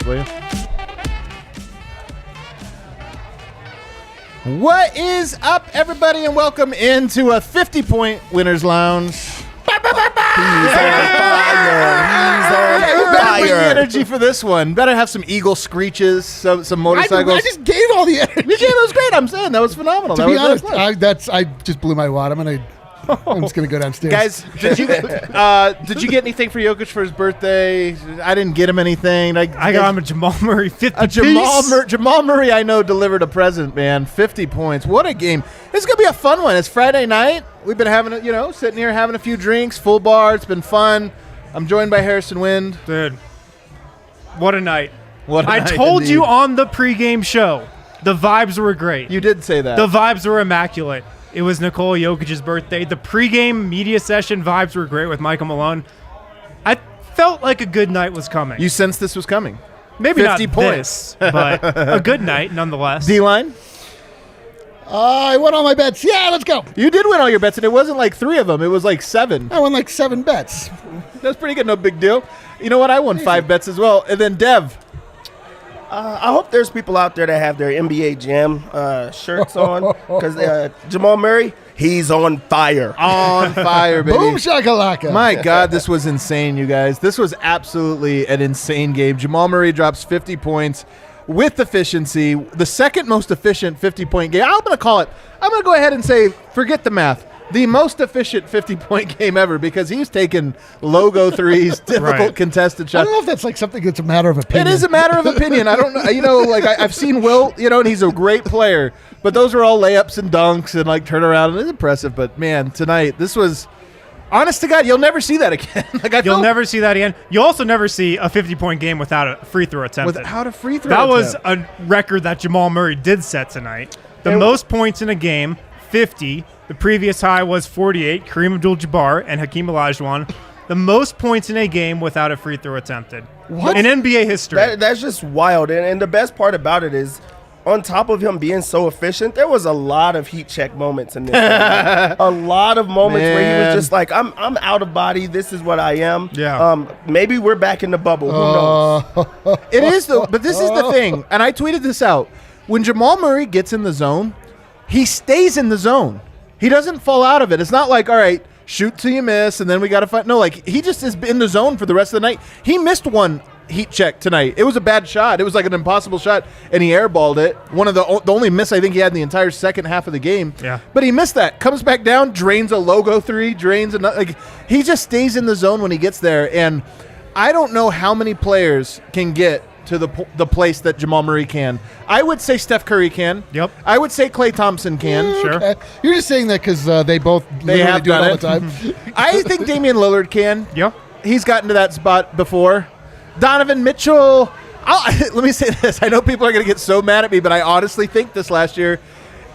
will you? What is up, everybody, and welcome into a 50-point Winners Lounge. He's on fire. Bring the energy for this one. Better have some eagle screeches, some motorcycles. I just gave all the energy. You gave it was great. I'm saying that was phenomenal. To be honest, I just blew my wad. I'm just gonna go downstairs. Guys, did you get anything for Jokic for his birthday? I didn't get him anything. I got him a Jamal Murray 50 Jamal Murray, I know, delivered a present, man. 50 points. What a game. This is going to be a fun one. It's Friday night. We've been having, sitting here having a few drinks, full bar. It's been fun. I'm joined by Harrison Wind. Dude, what a night. I told you on the pregame show, the vibes were great. You did say that. The vibes were immaculate. It was Nikola Jokic's birthday. The pregame media session vibes were great with Michael Malone. I felt like a good night was coming. You sensed this was coming. Maybe 50 not points. this, but a good night nonetheless. D-line? I won all my bets. Yeah, let's go. You did win all your bets, and it wasn't like 3 of them. It was like 7. I won like 7 bets. That's pretty good. No big deal. You know what? I won 5 bets as well. And then Dev. I hope there's people out there that have their NBA Jam shirts on because Jamal Murray, he's on fire. On fire, baby. Boom shakalaka. My God, this was insane, you guys. This was absolutely an insane game. Jamal Murray drops 50 points with efficiency. The second most efficient 50-point game. I'm going to go ahead and say, forget the math. The most efficient 50-point game ever because he's taking logo threes, difficult contested shots. I don't know if that's like something that's a matter of opinion. It is a matter of opinion. I don't know. I've seen Will, and he's a great player, but those are all layups and dunks and turnaround, and it's impressive. But man, tonight this was, honest to God, you'll never see that again. You'll never see that again. You'll also never see a 50-point game without a free throw attempt. Without a free throw. That was a record that Jamal Murray did set tonight. The most points in a game, 50. The previous high was 48, Kareem Abdul-Jabbar and Hakeem Olajuwon. The most points in a game without a free throw attempted. What? In NBA history. That's just wild. And the best part about it is, on top of him being so efficient, there was a lot of heat check moments in this game. A lot of moments where he was just like, I'm out of body. This is what I am. Yeah. Maybe we're back in the bubble. Who knows? It is, though. But this is the thing, and I tweeted this out. When Jamal Murray gets in the zone, he stays in the zone. He doesn't fall out of it. It's not like, all right, shoot till you miss, and then we got to fight. No, he just is in the zone for the rest of the night. He missed one heat check tonight. It was a bad shot. It was like an impossible shot, and he airballed it. One of the only miss I think he had in the entire second half of the game. Yeah. But he missed that. Comes back down, drains a logo 3, drains another. He just stays in the zone when he gets there, and I don't know how many players can get to the place that Jamal Murray can. I would say Steph Curry can. Yep. I would say Klay Thompson can. Sure. Okay. You're just saying that because they both have do it done all it. the time. I think Damian Lillard can. Yep. He's gotten to that spot before. Donovan Mitchell. Let me say this. I know people are going to get so mad at me, but I honestly think this last year,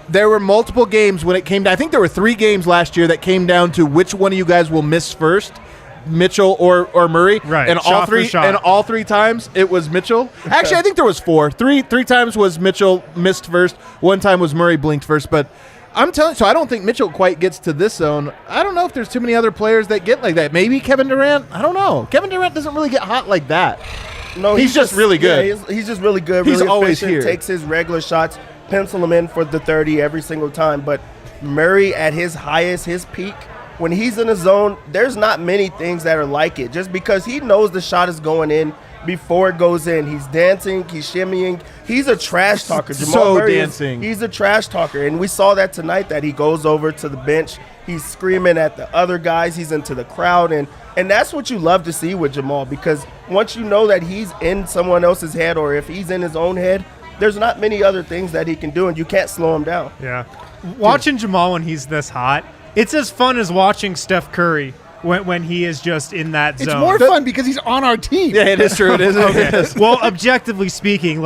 there were multiple games when it came down. I think there were 3 games last year that came down to which one of you guys will miss first. Mitchell or Murray, right? And all 3 times it was Mitchell. Actually, I think there was 4. Three times was Mitchell missed first. 1 time was Murray blinked first. But I'm telling you, so I don't think Mitchell quite gets to this zone. I don't know if there's too many other players that get like that. Maybe Kevin Durant. I don't know. Kevin Durant doesn't really get hot like that. No, he's just really good. Yeah, he's just really good. He's really always efficient, here. Takes his regular shots, pencil him in for the 30 every single time. But Murray at his highest, his peak. When he's in the zone, there's not many things that are like it. Just because he knows the shot is going in before it goes in. He's dancing, he's shimmying. He's a trash talker. Jamal Murray he's a trash talker. And we saw that tonight, that he goes over to the bench. He's screaming at the other guys. He's into the crowd. And that's what you love to see with Jamal, because once you know that he's in someone else's head, or if he's in his own head, there's not many other things that he can do, and you can't slow him down. Yeah. Watching Jamal when he's this hot, it's as fun as watching Steph Curry when he is just in that zone. It's more fun because he's on our team. Yeah, it is true. It is. Okay. It is. Well, objectively speaking,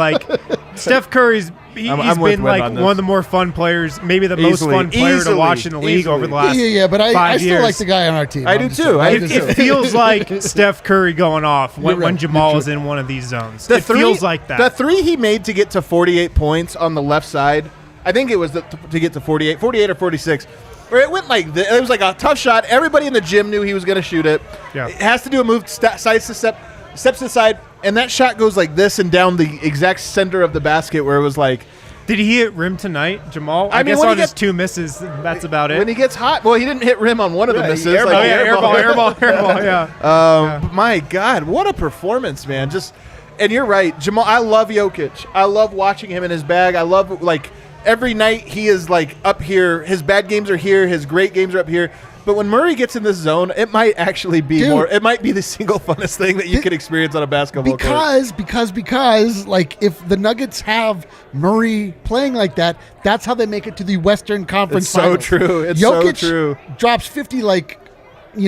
Steph Curry's he's been like one of the more fun players, maybe the most fun player to watch in the league over the last but I 5 still years. like the guy on our team. I do too. It feels like Steph Curry going off when Jamal is in one of these zones. It feels like that. The 3 he made to get to 48 points on the left side, I think it was to get to 48 or 46. Or it went like this. It was like a tough shot. Everybody in the gym knew he was going to shoot it. Yeah. It has to do a move, steps to the side, and that shot goes like this and down the exact center of the basket where it was like. Did he hit rim tonight, Jamal? I mean, guess on his 2 misses, that's about it. When he gets hot, well, he didn't hit rim on one of the misses. Airball, yeah. But my God, what a performance, man! And you're right, Jamal. I love Jokic. I love watching him in his bag. I love like every night he is like up here. His bad games are here. His great games are up here. But when Murray gets in this zone, it might actually be more. It might be the single funnest thing that you could experience on a basketball court. Because, like, if the Nuggets have Murray playing like that, that's how they make it to the Western Conference Finals. So true. It's Jokic so true. Drops 50 like,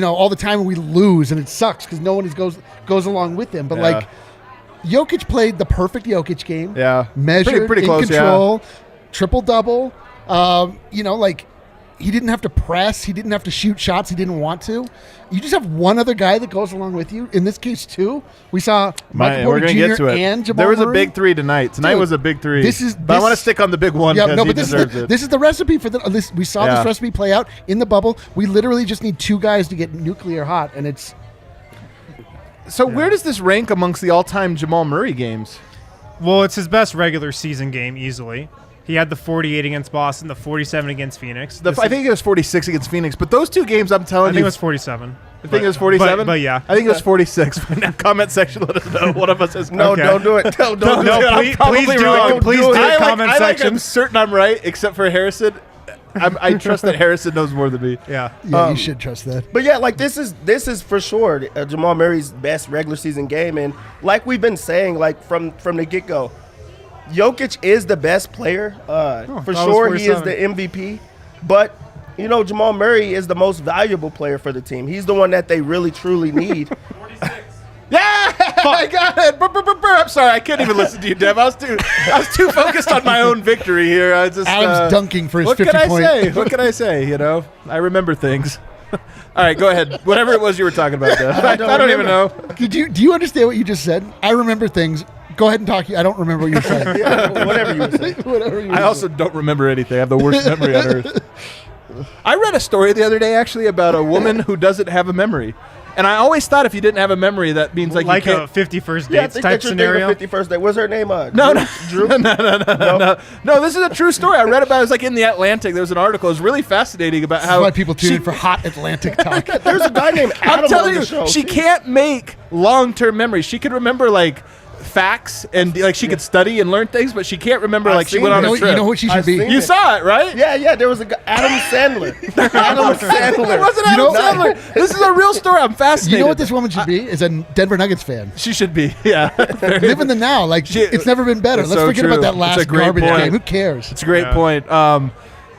all the time, and we lose, and it sucks because no one goes along with him. But like, Jokic played the perfect Jokic game. Yeah, measured, pretty close, control, triple double. Like. He didn't have to press. He didn't have to shoot shots he didn't want to. You just have one other guy that goes along with you. In this case, two. We saw Michael Porter Jr. Get to it. And Jamal There was Murray. A big three tonight. Tonight was a big three. But I want to stick on the big one because he deserves it. This is the recipe for this. We saw this recipe play out in the bubble. We literally just need two guys to get nuclear hot, and it's. So where does this rank amongst the all-time Jamal Murray games? Well, it's his best regular season game easily. He had the 48 against Boston, the 47 against Phoenix. I think it was 46 against Phoenix. But those two games, I'm telling you. I think it was 47. I think it was 47? But yeah. I think it was 46. Comment section, let us know. One of us is No, don't do it. Don't do it. Please do it. Please do it. Comment section. I'm certain I'm right, except for Harrison. I trust that Harrison knows more than me. Yeah. Yeah, you should trust that. But yeah, like this is for sure Jamal Murray's best regular season game. And like we've been saying, like from the get-go, Jokic is the best player. For sure, he is the MVP. But, Jamal Murray is the most valuable player for the team. He's the one that they really, truly need. 46. Yeah, I got it. I'm sorry, I couldn't even listen to you, Dev. I was too focused on my own victory here. Adam's dunking for his 50 point. What can I say? I remember things. All right, go ahead. Whatever it was you were talking about, Dev. I don't even know. Do you understand what you just said? I remember things. Go ahead and talk. I don't remember what you said. Whatever you said. I also don't remember anything. I have the worst memory on earth. I read a story the other day, actually, about a woman who doesn't have a memory. And I always thought if you didn't have a memory, that means like you can't. A 51st dates type scenario. 51st date. What's her name? No. Drew? No, this is a true story. I read about it. It was like in the Atlantic. There was an article. It was really fascinating about how. That's why people tune in for hot Atlantic talk. There's a guy named Adam I'm telling on the you, show. she can't make long-term memories. She could remember like facts and like she could study and learn things, but she can't remember like she went on a trip. You know what she should be? You saw it, right? Yeah. There was a guy, Adam Sandler. Adam Sandler. It wasn't Adam Sandler. This is a real story. I'm fascinated. You know what this woman should be? Is a Denver Nuggets fan. She should be. Yeah. Live in the now. Like it's never been better. Let's forget about that last garbage game. Who cares? It's a great point. All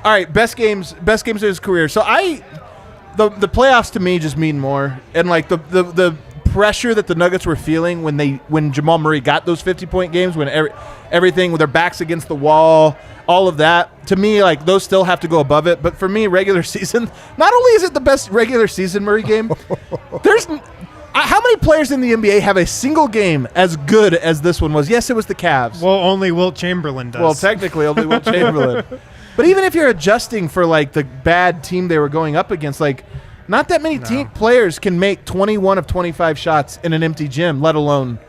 right, best games of his career. So the playoffs to me just mean more, and like the pressure that the Nuggets were feeling when Jamal Murray got those 50-point games, when everything with their backs against the wall, all of that, to me, like those still have to go above it. But for me, regular season, not only is it the best regular season Murray game, there's how many players in the NBA have a single game as good as this one was? Yes, it was the Cavs. Well, only Wilt Chamberlain does. Well, technically, only Wilt Chamberlain. But even if you're adjusting for like the bad team they were going up against, like not that many players can make 21 of 25 shots in an empty gym, let alone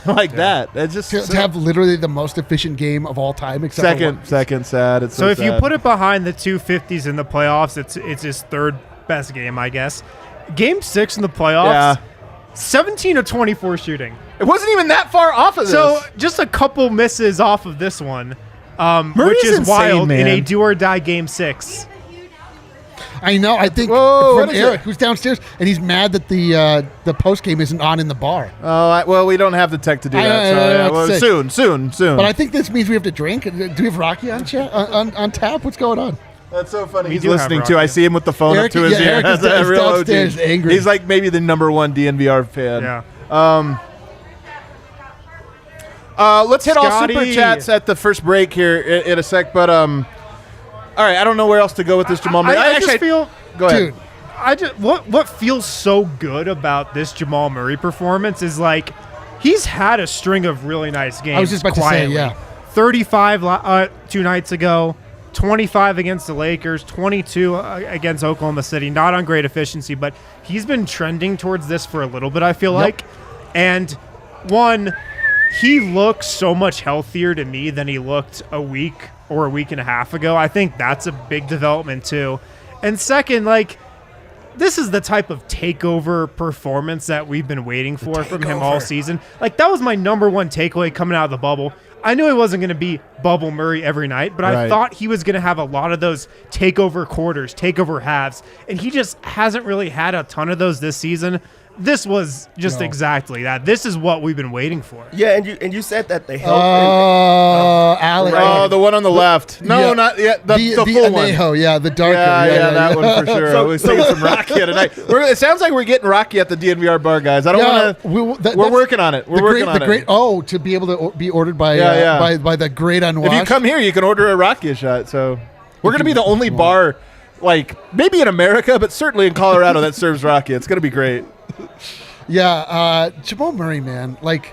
like that. It's just to have literally the most efficient game of all time. Except second sad. It's so if sad. you put it behind the 250s in the playoffs, it's his third best game, I guess. Game 6 in the playoffs, 17 of 24 shooting. It wasn't even that far off of this. So just a couple misses off of this one, Murray's which is insane, wild man. in a do-or-die Game 6. I know. I think from Eric, who's downstairs, and he's mad that the post game isn't on in the bar. Oh, well, we don't have the tech to do that. Soon. But I think this means we have to drink. Do we have Rocky on tap? What's going on? That's so funny. He's listening too. I see him with the phone up to his ear. Eric is downstairs angry. He's like maybe the #1 DNVR fan. Yeah. Let's hit all super chats at the first break here in a sec. But all right, I don't know where else to go with this Jamal Murray. I just feel. Go ahead. Dude, what feels so good about this Jamal Murray performance is like he's had a string of really nice games. I was just about to say, 35 2 nights ago, 25 against the Lakers, 22 against Oklahoma City. Not on great efficiency, but he's been trending towards this for a little bit, I feel like. And one, he looks so much healthier to me than he looked a week or a week and a half ago. I think that's a big development too. And second, like, this is the type of takeover performance that we've been waiting for from him all season. Like, that was my number one takeaway coming out of the bubble. I knew he wasn't going to be Bubble Murray every night, but I thought he was going to have a lot of those takeover quarters, takeover halves, and he just hasn't really had a ton of those this season. This was just exactly that. This is what we've been waiting for. Yeah, and you said that the health. Alex. Oh, the one on the left. No, not yet. The full one. Anejo, the darker. Yeah, that one for sure. I was thinking some Rakia tonight. It sounds like we're getting Rakia at the DNVR bar, guys. I don't want to. We're working on it. We're working on it. Oh, to be able to be ordered by the great unwashed. If you come here, you can order a Rakia shot. So we're going to be the only bar, like maybe in America, but certainly in Colorado that serves Rakia. It's going to be great. Yeah, Jamal Murray, man, like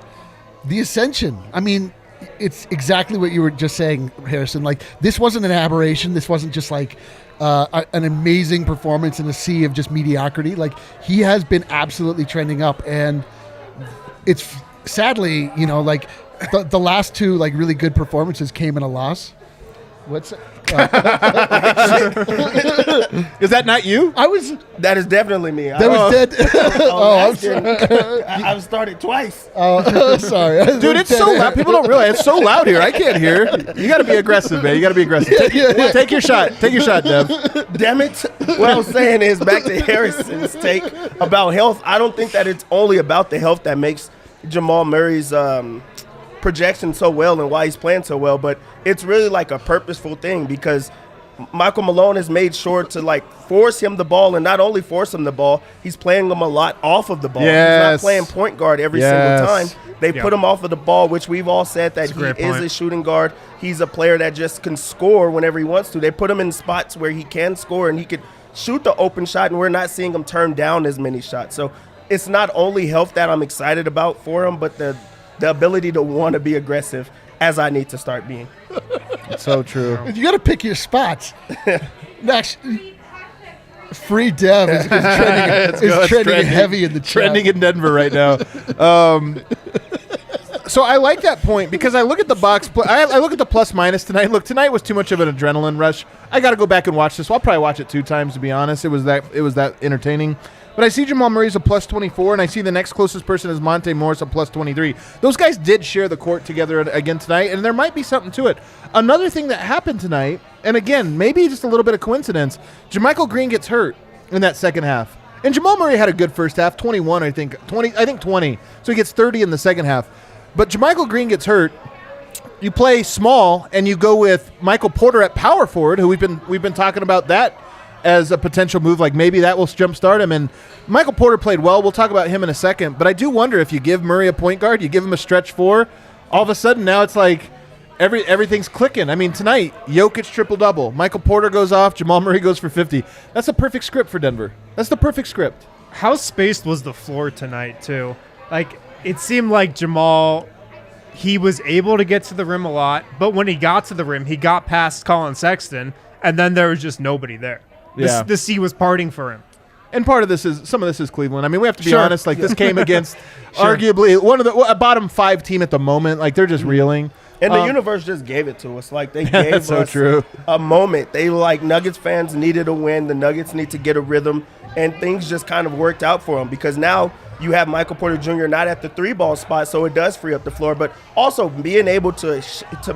the ascension. I mean, it's exactly what you were just saying, Harrison. Like, this wasn't an aberration. This wasn't just like an amazing performance in a sea of just mediocrity. Like, he has been absolutely trending up, and it's sadly, like the last two like really good performances came in a loss. What's Is that not you? That is definitely me. That was dead. I'm sorry. I've started twice. Oh, sorry. Dude, it's so loud. People don't realize it's so loud here. I can't hear. You got to be aggressive, man. You got to be aggressive. Take your shot. Take your shot, Dev. Damn it. What I was saying is, back to Harrison's take about health, I don't think that it's only about the health that makes Jamal Murray's projection so well and why he's playing so well, but it's really like a purposeful thing because Michael Malone has made sure to like force him the ball, and not only force him the ball, he's playing him a lot off of the ball. Yes. He's not playing point guard every single time. They put him off of the ball, which we've all said that he is a shooting guard. He's a player that just can score whenever he wants to. They put him in spots where he can score and he could shoot the open shot, and we're not seeing him turn down as many shots. So it's not only health that I'm excited about for him, but the ability to want to be aggressive as I need to start being. It's so true. You got to pick your spots. Next, free Dev is trending heavy in the chat. Trending in Denver right now. So I like that point because I look at the box. I look at the plus minus tonight. Look, tonight was too much of an adrenaline rush. I got to go back and watch this. I'll probably watch it 2 times to be honest. It was that entertaining. But I see Jamal Murray's a plus 24, and I see the next closest person is Monte Morris a plus 23. Those guys did share the court together again tonight, and there might be something to it. Another thing that happened tonight, and again, maybe just a little bit of coincidence, JaMychal Green gets hurt in that second half. And Jamal Murray had a good first half, 21, I think 20. So he gets 30 in the second half. But JaMychal Green gets hurt. You play small, and you go with Michael Porter at power forward, who we've been talking about that as a potential move, like maybe that will jumpstart him. And Michael Porter played well. We'll talk about him in a second. But I do wonder if you give Murray a point guard, you give him a stretch 4, all of a sudden now it's like everything's clicking. I mean, tonight, Jokic triple-double. Michael Porter goes off. Jamal Murray goes for 50. That's a perfect script for Denver. That's the perfect script. How spaced was the floor tonight, too? Like, it seemed like Jamal, he was able to get to the rim a lot, but when he got to the rim, he got past Colin Sexton, and then there was just nobody there. The sea was parting for him. And some of this is Cleveland. I mean, we have to be honest. Like, this came against arguably one of a bottom 5 team at the moment. Like, they're just reeling. And the universe just gave it to us. Like, they gave us a moment. They were like, Nuggets fans needed a win. The Nuggets need to get a rhythm. And things just kind of worked out for them because now you have Michael Porter Jr. not at the 3-ball spot, so it does free up the floor. But also being able to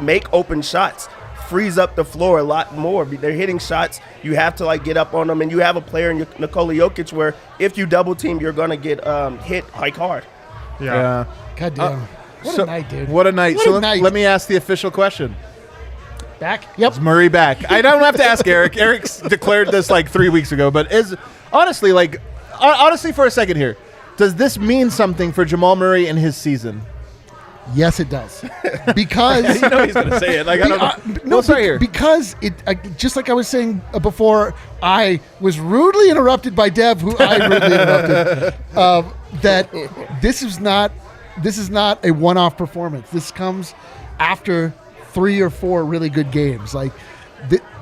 make open shots frees up the floor a lot more. They're hitting shots. You have to like get up on them, and you have a player in Nikola Jokic where if you double team, you're gonna get hit like hard. Yeah. God damn. What a night, dude. What a night. Let me ask the official question. Back? Yep. Is Murray back? I don't have to ask Eric. Eric's declared this like 3 weeks ago, but honestly for a second here, does this mean something for Jamal Murray and his season? Yes, it does. Because you know he's going to say it. Like, I don't know. Right here. Because it, just like I was saying before, I was rudely interrupted by Dev, who I rudely interrupted. That this is not a one-off performance. This comes after 3 or 4 really good games. Like,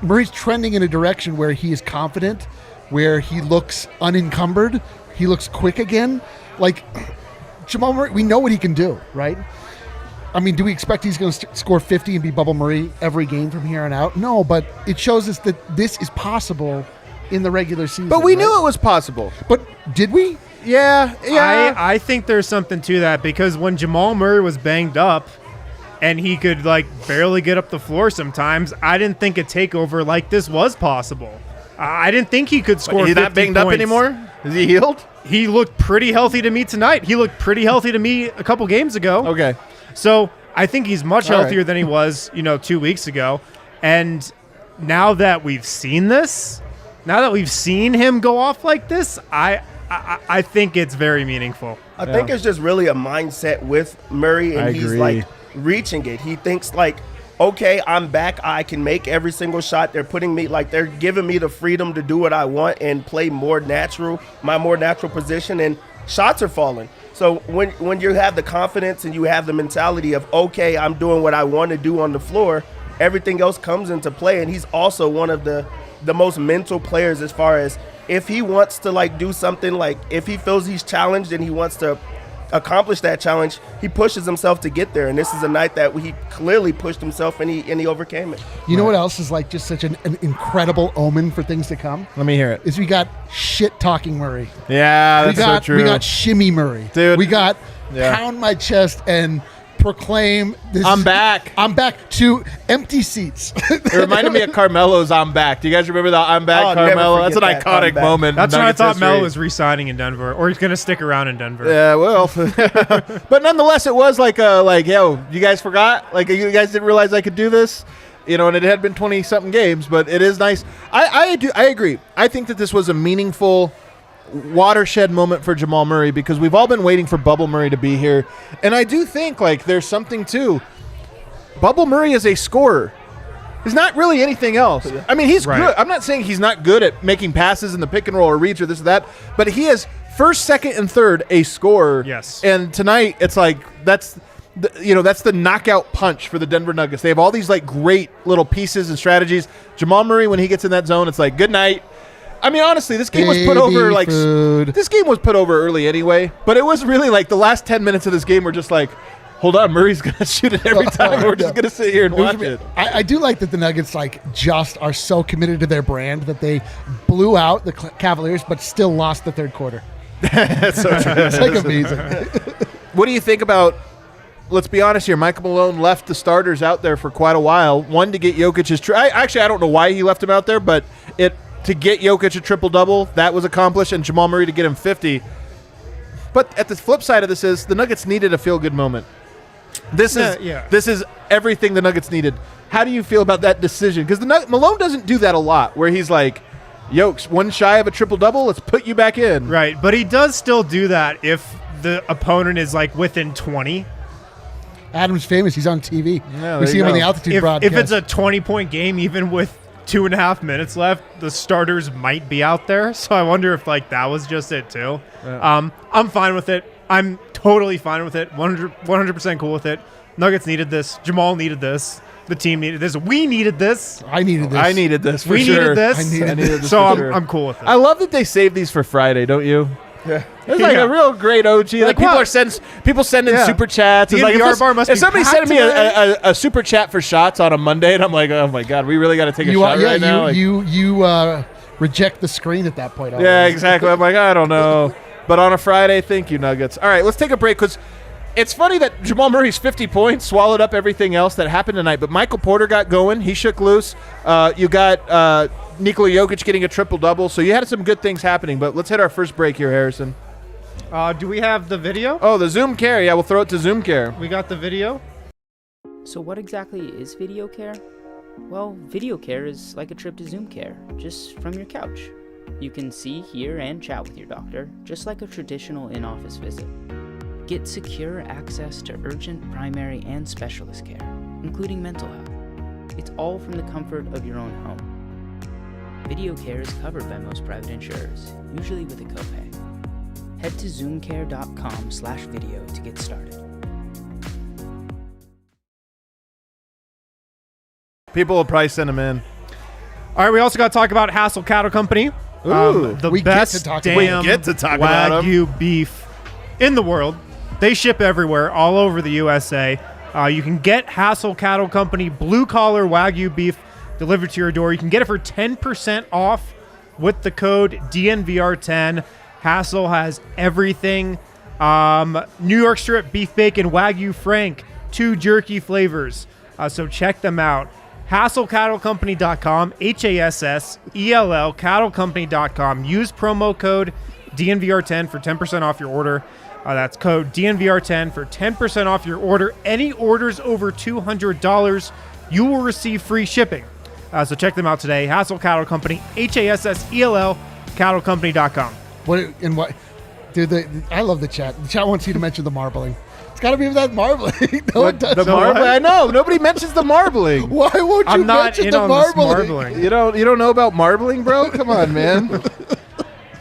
Murray's trending in a direction where he is confident, where he looks unencumbered, he looks quick again. Like, Jamal Murray, we know what he can do, right? I mean, do we expect he's going to score 50 and be Bubble Murray every game from here on out? No, but it shows us that this is possible in the regular season. But we knew it was possible. But did we? Yeah. I think there's something to that because when Jamal Murray was banged up and he could barely get up the floor sometimes, I didn't think a takeover like this was possible. I didn't think he could score 50 He's not banged up anymore? Is he healed? He looked pretty healthy to me tonight. He looked pretty healthy to me a couple games ago. Okay. So I think he's much All healthier right. than he was, 2 weeks ago. And now that we've seen this, now that we've seen him go off like this, I think it's very meaningful. I think it's just really a mindset with Murray, and I he's agree. reaching it. He thinks okay, I'm back. I can make every single shot. They're putting me they're giving me the freedom to do what I want and play my more natural position, and shots are falling. So when you have the confidence and you have the mentality of, okay, I'm doing what I want to do on the floor, everything else comes into play. And he's also one of the most mental players as far as if he wants to do something, if he feels he's challenged and he wants to accomplish that challenge, he pushes himself to get there. And this is a night that he clearly pushed himself and he overcame it. You know what else is just such an incredible omen for things to come? Let me hear it. Is we got shit-talking Murray. Yeah, that's so true. We got shimmy Murray. Dude. We got Yeah. pound my chest and proclaim this. I'm back. I'm back to empty seats. It reminded me of Carmelo's "I'm Back." Do you guys remember the "I'm Back" I'll never Carmelo? That's an forget that, iconic "I'm back." moment. That's in when I Nuggets thought history. Melo was re-signing in Denver, or he's going to stick around in Denver. Yeah, well, but nonetheless, it was yo, you guys forgot? You guys didn't realize I could do this? And it had been 20-something games, but it is nice. I agree. I think that this was a meaningful watershed moment for Jamal Murray because we've all been waiting for Bubble Murray to be here. And I do think, there's something to Bubble Murray is a scorer. He's not really anything else. I mean, he's Right. good. I'm not saying he's not good at making passes in the pick and roll or reads or this or that, but he is first, second, and third a scorer. Yes. And tonight, it's that's the knockout punch for the Denver Nuggets. They have all these great little pieces and strategies. Jamal Murray, when he gets in that zone, it's good night. I mean, honestly, this game was put over food. this game was put over early anyway. But it was really the last 10 minutes of this game were just hold on, Murray's gonna shoot it every time. We're just gonna sit here and watch it. I do like that the Nuggets just are so committed to their brand that they blew out the Cavaliers, but still lost the third quarter. That's so true. It's amazing. What do you think about? Let's be honest here. Michael Malone left the starters out there for quite a while. One to get Jokic's. I don't know why he left him out there, but to get Jokic a triple-double, that was accomplished, and Jamal Murray to get him 50. But at the flip side of this is the Nuggets needed a feel-good moment. This is everything the Nuggets needed. How do you feel about that decision? Because Malone doesn't do that a lot, where he's Yokes, one shy of a triple-double, let's put you back in. Right, but he does still do that if the opponent is within 20. Adam's famous. He's on TV. Yeah, we there see you him on go. the altitude If broadcast. it's a 20-point game, even with 2.5 minutes left, the starters might be out there. So I wonder if that was just it too. Yeah. I'm fine with it. I'm totally fine with it. 100% cool with it. Nuggets needed this. Jamal needed this. The team needed this. We needed this. I needed this. I needed this for We sure. needed this. I needed this So for sure. I'm cool with it. I love that they save these for Friday, don't you? Yeah. It's Yeah. a real great OG. People what? are sending Yeah. super chats. It's DNVR if bar must if be somebody packed sending me tonight. a super chat for shots on a Monday, and I'm oh my god, we really got to take a shot right now. You reject the screen at that point. Yeah, already. exactly. I'm I don't know. But on a Friday, thank you, Nuggets. All right, let's take a break because it's funny that Jamal Murray's 50 points swallowed up everything else that happened tonight. But Michael Porter got going. He shook loose. You got Nikola Jokic getting a triple-double. So you had some good things happening. But let's hit our first break here, Harrison. Do we have the video? Oh, the Zoom Care. Yeah, we'll throw it to Zoom Care. We got the video. So what exactly is video care? Well, video care is like a trip to Zoom Care, just from your couch. You can see, hear, and chat with your doctor, just like a traditional in-office visit. Get secure access to urgent, primary, and specialist care, including mental health. It's all from the comfort of your own home. Video care is covered by most private insurers, usually with a copay. Head to zoomcare.com/video to get started. People will probably send them in. All right, we also got to talk about Hassel Cattle Company. Ooh, the we get best to talk damn about We get to talk about 'em. Wagyu beef in the world. They ship everywhere, all over the USA. You can get Hassel Cattle Company blue-collar Wagyu beef delivered to your door. You can get it for 10% off with the code DNVR10. Hassel has everything. New York strip, beef bacon, Wagyu Frank, 2 jerky flavors. So check them out. HassellCattleCompany.com, HASSELL, cattlecompany.com. Use promo code DNVR10 for 10% off your order. That's code DNVR10 for 10% off your order. Any orders over $200, you will receive free shipping. So check them out today. Hassel Cattle Company, HASSELL, cattlecompany.com. Dude, I love the chat. The chat wants you to mention the marbling. It's got to be that marbling. No one does. The marbling? I know. Nobody mentions the marbling. Why won't you I'm not mention in the on this marbling? marbling. You don't know about marbling, bro? Come on, man.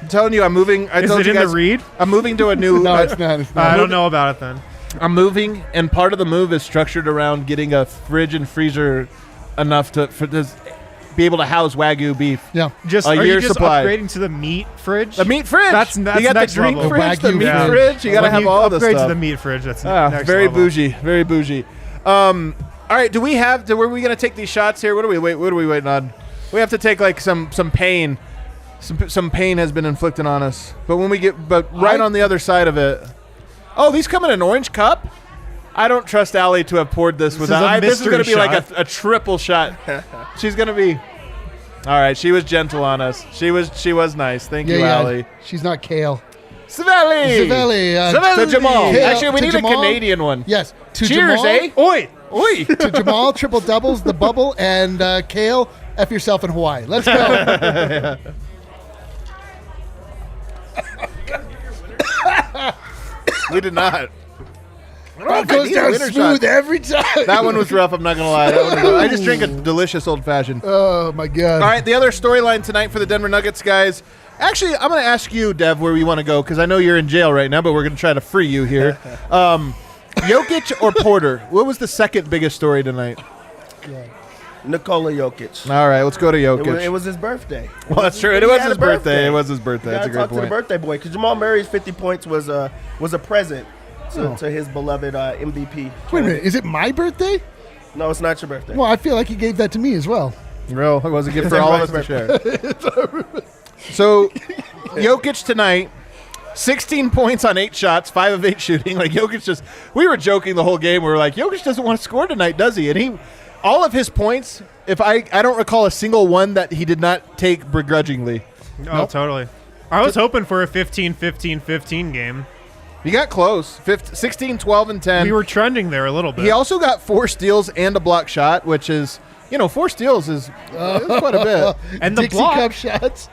I'm telling you, I'm moving. Is it in the read? I'm moving to a new. No, it's not. It's not. I don't know about it then. I'm moving, and part of the move is structured around getting a fridge and freezer enough to be able to house Wagyu beef. Yeah. Are year you just supply. upgrading to the meat fridge? The meat fridge. That's you got the next drink level. fridge, the Wagyu meat fridge. fridge. You got to When have you all the upgrade stuff. to the meat fridge. That's next very level. bougie, very bougie. All right, were we gonna take these shots here? What are we waiting on? We have to take like some pain. Some pain has been inflicted on us. But when we get right on the other side of it. Oh, these come in an orange cup? I don't trust Allie to have poured this without. This is going to be mystery like a triple shot. She's going to be. All right, she was gentle on us. She was nice. Thank you, Allie. She's not kale. Savelli. To Jamal. Kale. Actually, we To need Jamal. a Canadian one. Yes. To Cheers, Jamal, eh? Oi! Oi. To Jamal, triple doubles, the bubble, and Kale, F yourself in Hawaii. Let's go. We did not. It goes down smooth every time. That one was rough. I'm not gonna lie. I just drank a delicious old fashioned. Oh my god! All right, the other storyline tonight for the Denver Nuggets guys. Actually, I'm gonna ask you, Dev, where you want to go because I know you're in jail right now, but we're gonna try to free you here. Jokic or Porter? What was the second biggest story tonight? Nikola Jokic. All right, let's go to Jokic. It was his birthday. Well, that's true. It He was had his a birthday. It was his birthday. You That's a gotta great talk to the point. birthday boy because Jamal Murray's 50 points was a present to his beloved MVP. Wait a minute, is it my birthday? No, it's not your birthday. Well, I feel like he gave that to me as well. Real, it was a gift for all of us to share. So, Jokic tonight, 16 points on 8 shots, 5 of 8 shooting. Like Jokic we were joking the whole game. We were like, Jokic doesn't want to score tonight, does he? And all of his points, I don't recall a single one that he did not take begrudgingly. Oh, Nope. totally. I was hoping for a 15-15-15 game. He got close, 16, 12, and 10. We were trending there a little bit. He also got 4 steals and a block shot, which is, 4 steals is quite a bit. And the Dixie block. Cup shots.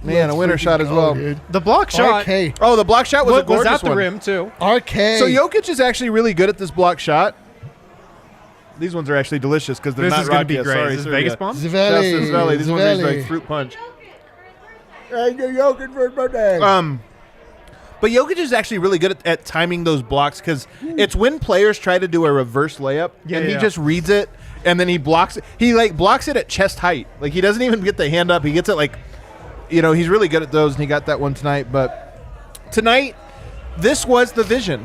Man, a winner shot as well. Dude. The block shot RK. Oh, the block shot was a was gorgeous at the one. rim, too. RK. So Jokic is actually really good at this block shot. These ones are actually delicious because they're This not is going to be Rocky. great. Sorry, is this Serbia. Vegas bomb? Zavelli. Justin Zavelli. These ones are like fruit punch. But Jokic is actually really good at timing those blocks because it's when players try to do a reverse layup and he just reads it and then he blocks it. He blocks it at chest height. Like he doesn't even get the hand up. He gets it he's really good at those and he got that one tonight. But tonight, this was the vision.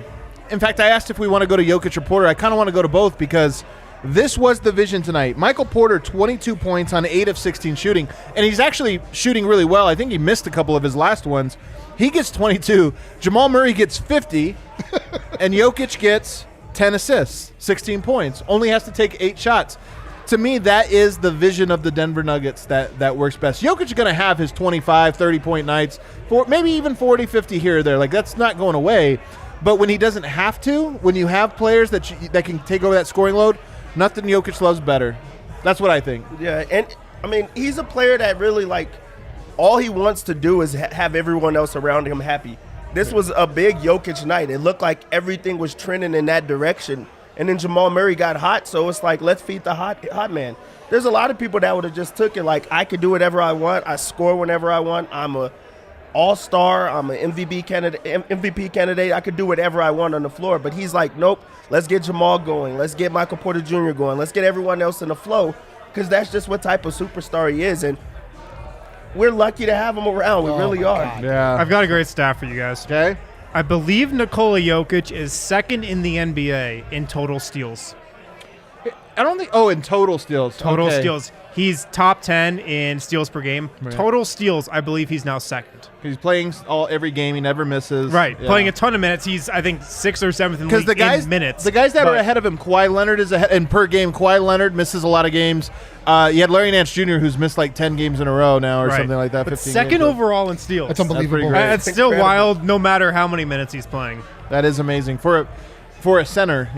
In fact, I asked if we want to go to Jokic or Porter. I kind of want to go to both because this was the vision tonight. Michael Porter, 22 points on 8 of 16 shooting, and he's actually shooting really well. I think he missed a couple of his last ones. He gets 22. Jamal Murray gets 50, and Jokic gets 10 assists, 16 points. Only has to take 8 shots. To me, that is the vision of the Denver Nuggets that works best. Jokic is going to have his 25, 30-point nights, maybe even 40, 50 here or there. That's not going away. But when he doesn't have to, when you have players that can take over that scoring load, nothing Jokic loves better. That's what I think. Yeah, and I mean, he's a player that really all he wants to do is have everyone else around him happy. This was a big Jokic night. It looked like everything was trending in that direction. And then Jamal Murray got hot, so it's like, let's feed the hot man. There's a lot of people that would have just took it I could do whatever I want. I score whenever I want. I'm a all-star. I'm an MVP candidate. I could do whatever I want on the floor. But he's like, nope, let's get Jamal going. Let's get Michael Porter Jr. going. Let's get everyone else in the flow because that's just what type of superstar he is. And we're lucky to have him around. We really are. God. Yeah. I've got a great stat for you guys. Okay. I believe Nikola Jokic is second in the NBA in total steals. I don't think. Oh, in total steals. Total Okay. steals. He's top 10 in steals per game. Right. Total steals, I believe he's now second. He's playing every game. He never misses. Right. Yeah. Playing a ton of minutes. He's, I think, 6th or 7th in the league in minutes. The guys that are But- ahead of him, Kawhi Leonard is ahead, and per game, Kawhi Leonard misses a lot of games. You had Larry Nance Jr., who's missed like 10 games in a row now, or Right. something like that. But 15 second games. overall in steals. That's unbelievable. great. It's still Incredible. wild no matter how many minutes he's playing. That is amazing for a center.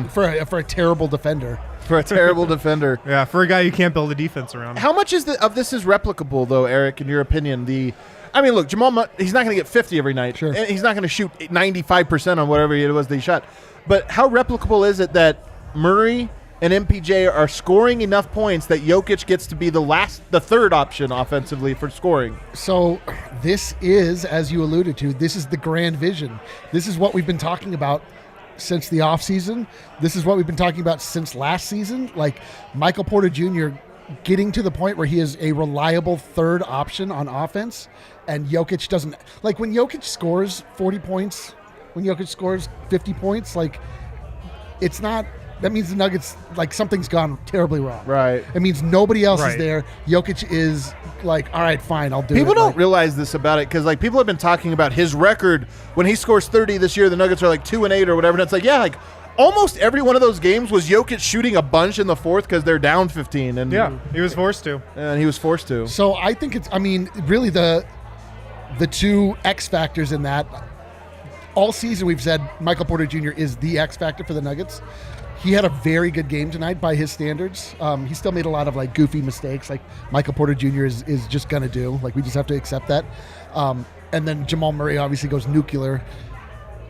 For a terrible defender. For a terrible defender. Yeah, for a guy you can't build a defense around. How much of this is replicable, though, Eric? In your opinion, look, he's not going to get 50 every night. Sure. And he's not going to shoot 95% on whatever it was they shot. But how replicable is it that Murray and MPJ are scoring enough points that Jokic gets to be the third option offensively for scoring? So this is, as you alluded to, this is the grand vision. This is what we've been talking about since the offseason. This is what we've been talking about since last season. Like Michael Porter Jr. getting to the point where he is a reliable third option on offense, and Jokic doesn't. Like when Jokic scores 40 points, when Jokic scores 50 points, like it's not. That means the Nuggets, like something's gone terribly wrong. Right. It means nobody else is Right. there. Jokic is like, all right, fine, I'll do it. People don't Like, realize this about it because, like, people have been talking about his record. When he scores 30 this year, the Nuggets are like 2-8 or whatever. And it's like, yeah, like almost every one of those games was Jokic shooting a bunch in the fourth because they're down 15. And Yeah, he was forced to. and he was forced to. So I think really the two X factors in that. All season we've said Michael Porter Jr. is the X factor for the Nuggets. He had a very good game tonight by his standards. He still made a lot of like goofy mistakes, like Michael Porter Jr. is just gonna do. Like we just have to accept that. And then Jamal Murray obviously goes nuclear.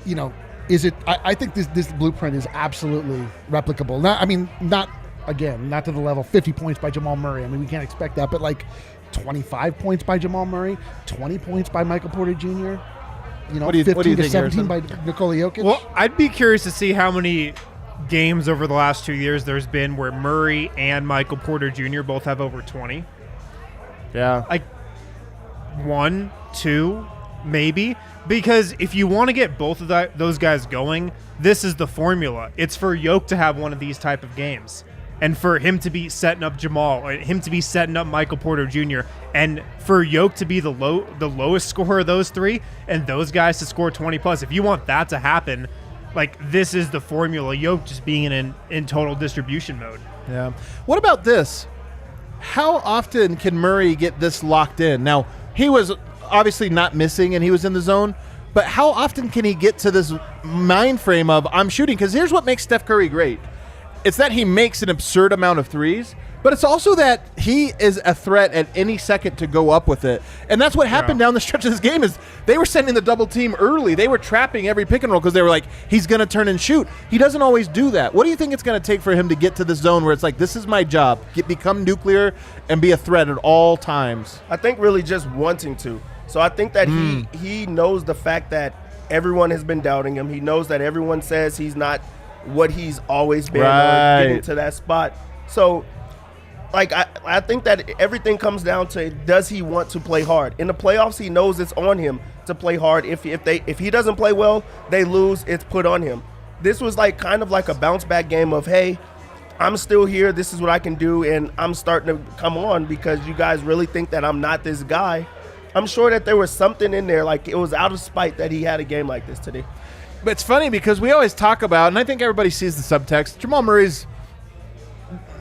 I think this blueprint is absolutely replicable. Not to the level 50 points by Jamal Murray. I mean, we can't expect that, but like 25 points by Jamal Murray, 20 points by Michael Porter Jr. What do you 15 to think, 17 Harrison? by Nikola Jokic. Well, I'd be curious to see how many games over the last 2 years there's been where Murray and Michael Porter Jr. both have over 20. Yeah. Like 1, 2, maybe. Because if you want to get both of those guys going, this is the formula. It's for Jokic to have one of these type of games. And for him to be setting up Jamal, or him to be setting up Michael Porter Jr., and for Jokic to be the lowest scorer of those three, and those guys to score 20 plus. If you want that to happen, like this is the formula. Jokic just being in total distribution mode. Yeah. What about this? How often can Murray get this locked in? Now, he was obviously not missing and he was in the zone, but how often can he get to this mind frame of I'm shooting? Because here's what makes Steph Curry great. It's that he makes an absurd amount of threes, but it's also that he is a threat at any second to go up with it. And that's what happened down the stretch of this game is they were sending the double team early. They were trapping every pick and roll because they were like, he's going to turn and shoot. He doesn't always do that. What do you think it's going to take for him to get to the zone where it's like, this is my job, become nuclear and be a threat at all times? I think really just wanting to. So I think that he knows the fact that everyone has been doubting him. He knows that everyone says he's not what he's always been or getting to that spot. So like I think that everything comes down to, does he want to play hard? In the playoffs, he knows it's on him to play hard. If he doesn't play well, they lose, it's put on him. This was like kind of like a bounce back game of, hey, I'm still here, this is what I can do, and I'm starting to come on because you guys really think that I'm not this guy. I'm sure that there was something in there, like it was out of spite that he had a game like this today. But it's funny because we always talk about, and I think everybody sees the subtext, Jamal Murray's,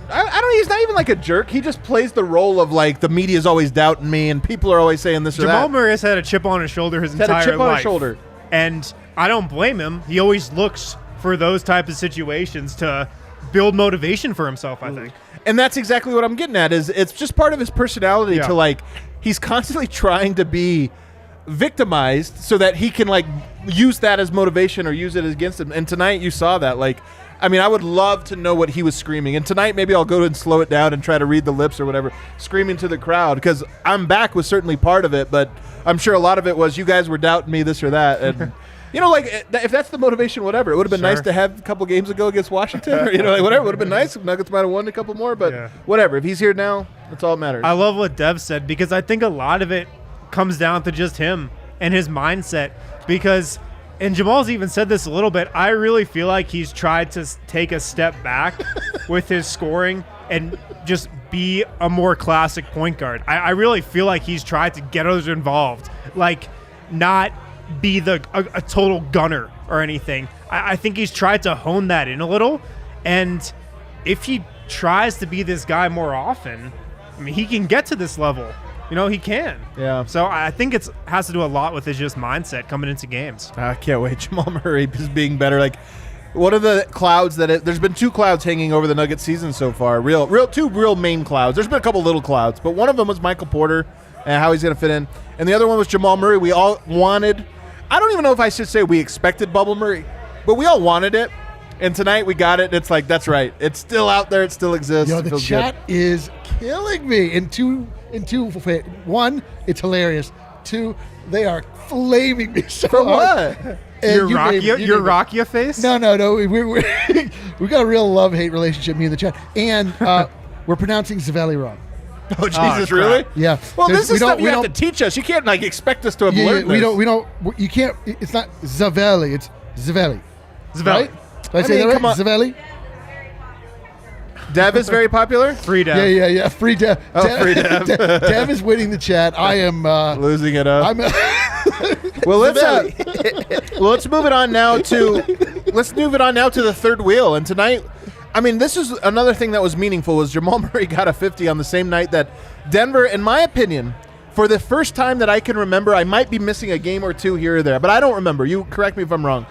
he's not even like a jerk. He just plays the role of like, the media's always doubting me and people are always saying this or that. Jamal Murray has had a chip on his shoulder his entire life. Had a chip on his shoulder. And I don't blame him. He always looks for those type of situations to build motivation for himself, I think. And that's exactly what I'm getting at, is it's just part of his personality to like, he's constantly trying to be victimized so that he can like use that as motivation or use it against him. And tonight you saw that. Like, I mean, I would love to know what he was screaming. And tonight maybe I'll go and slow it down and try to read the lips or whatever, screaming to the crowd, because I'm back was certainly part of it, but I'm sure a lot of it was you guys were doubting me, this or that. And you know, like if that's the motivation, whatever. It would have been nice to have a couple games ago against Washington, or, you know, like whatever. It would have been nice if Nuggets might have won a couple more, but whatever. If he's here now, that's all that matters. I love what Dev said, because I think a lot of it comes down to just him and his mindset, because, and Jamal's even said this a little bit, I really feel like he's tried to take a step back with his scoring and just be a more classic point guard. I really feel like he's tried to get others involved, like not be a total gunner or anything. I think he's tried to hone that in a little, and if he tries to be this guy more often, I mean, he can get to this level. He can. Yeah. So I think it has to do a lot with his just mindset coming into games. I can't wait. Jamal Murray is being better. Like, one of the clouds there's been two clouds hanging over the Nuggets season so far. Two real main clouds. There's been a couple little clouds, but one of them was Michael Porter and how he's going to fit in. And the other one was Jamal Murray. We all wanted, I don't even know if I should say we expected Bubble Murray, but we all wanted it. And tonight we got it. It's like, that's right. It's still out there. It still exists. Yo, the chat is killing me. One, it's hilarious. Two, they are flaming me so For hard. what? Your Rakia face? No. We got a real love-hate relationship, me and the chat. And we're pronouncing Zavelli wrong. Oh, Jesus, really? Yeah. Well, this is stuff you have to teach us. You can't, expect us to have learned this. You can't, it's not Zavelli, it's Zavelli. Zavelli. Right? Did I say that right? come on. Zavelli? Dev is very popular? Free Dev. Yeah. Free Dev. Oh, free Dev. Dev is winning the chat. I am losing it up. Well, let's move it on now to the third wheel. And tonight, I mean, this is another thing that was meaningful was Jamal Murray got a 50 on the same night that Denver, in my opinion, for the first time that I can remember, I might be missing a game or two here or there, but I don't remember. You correct me if I'm wrong.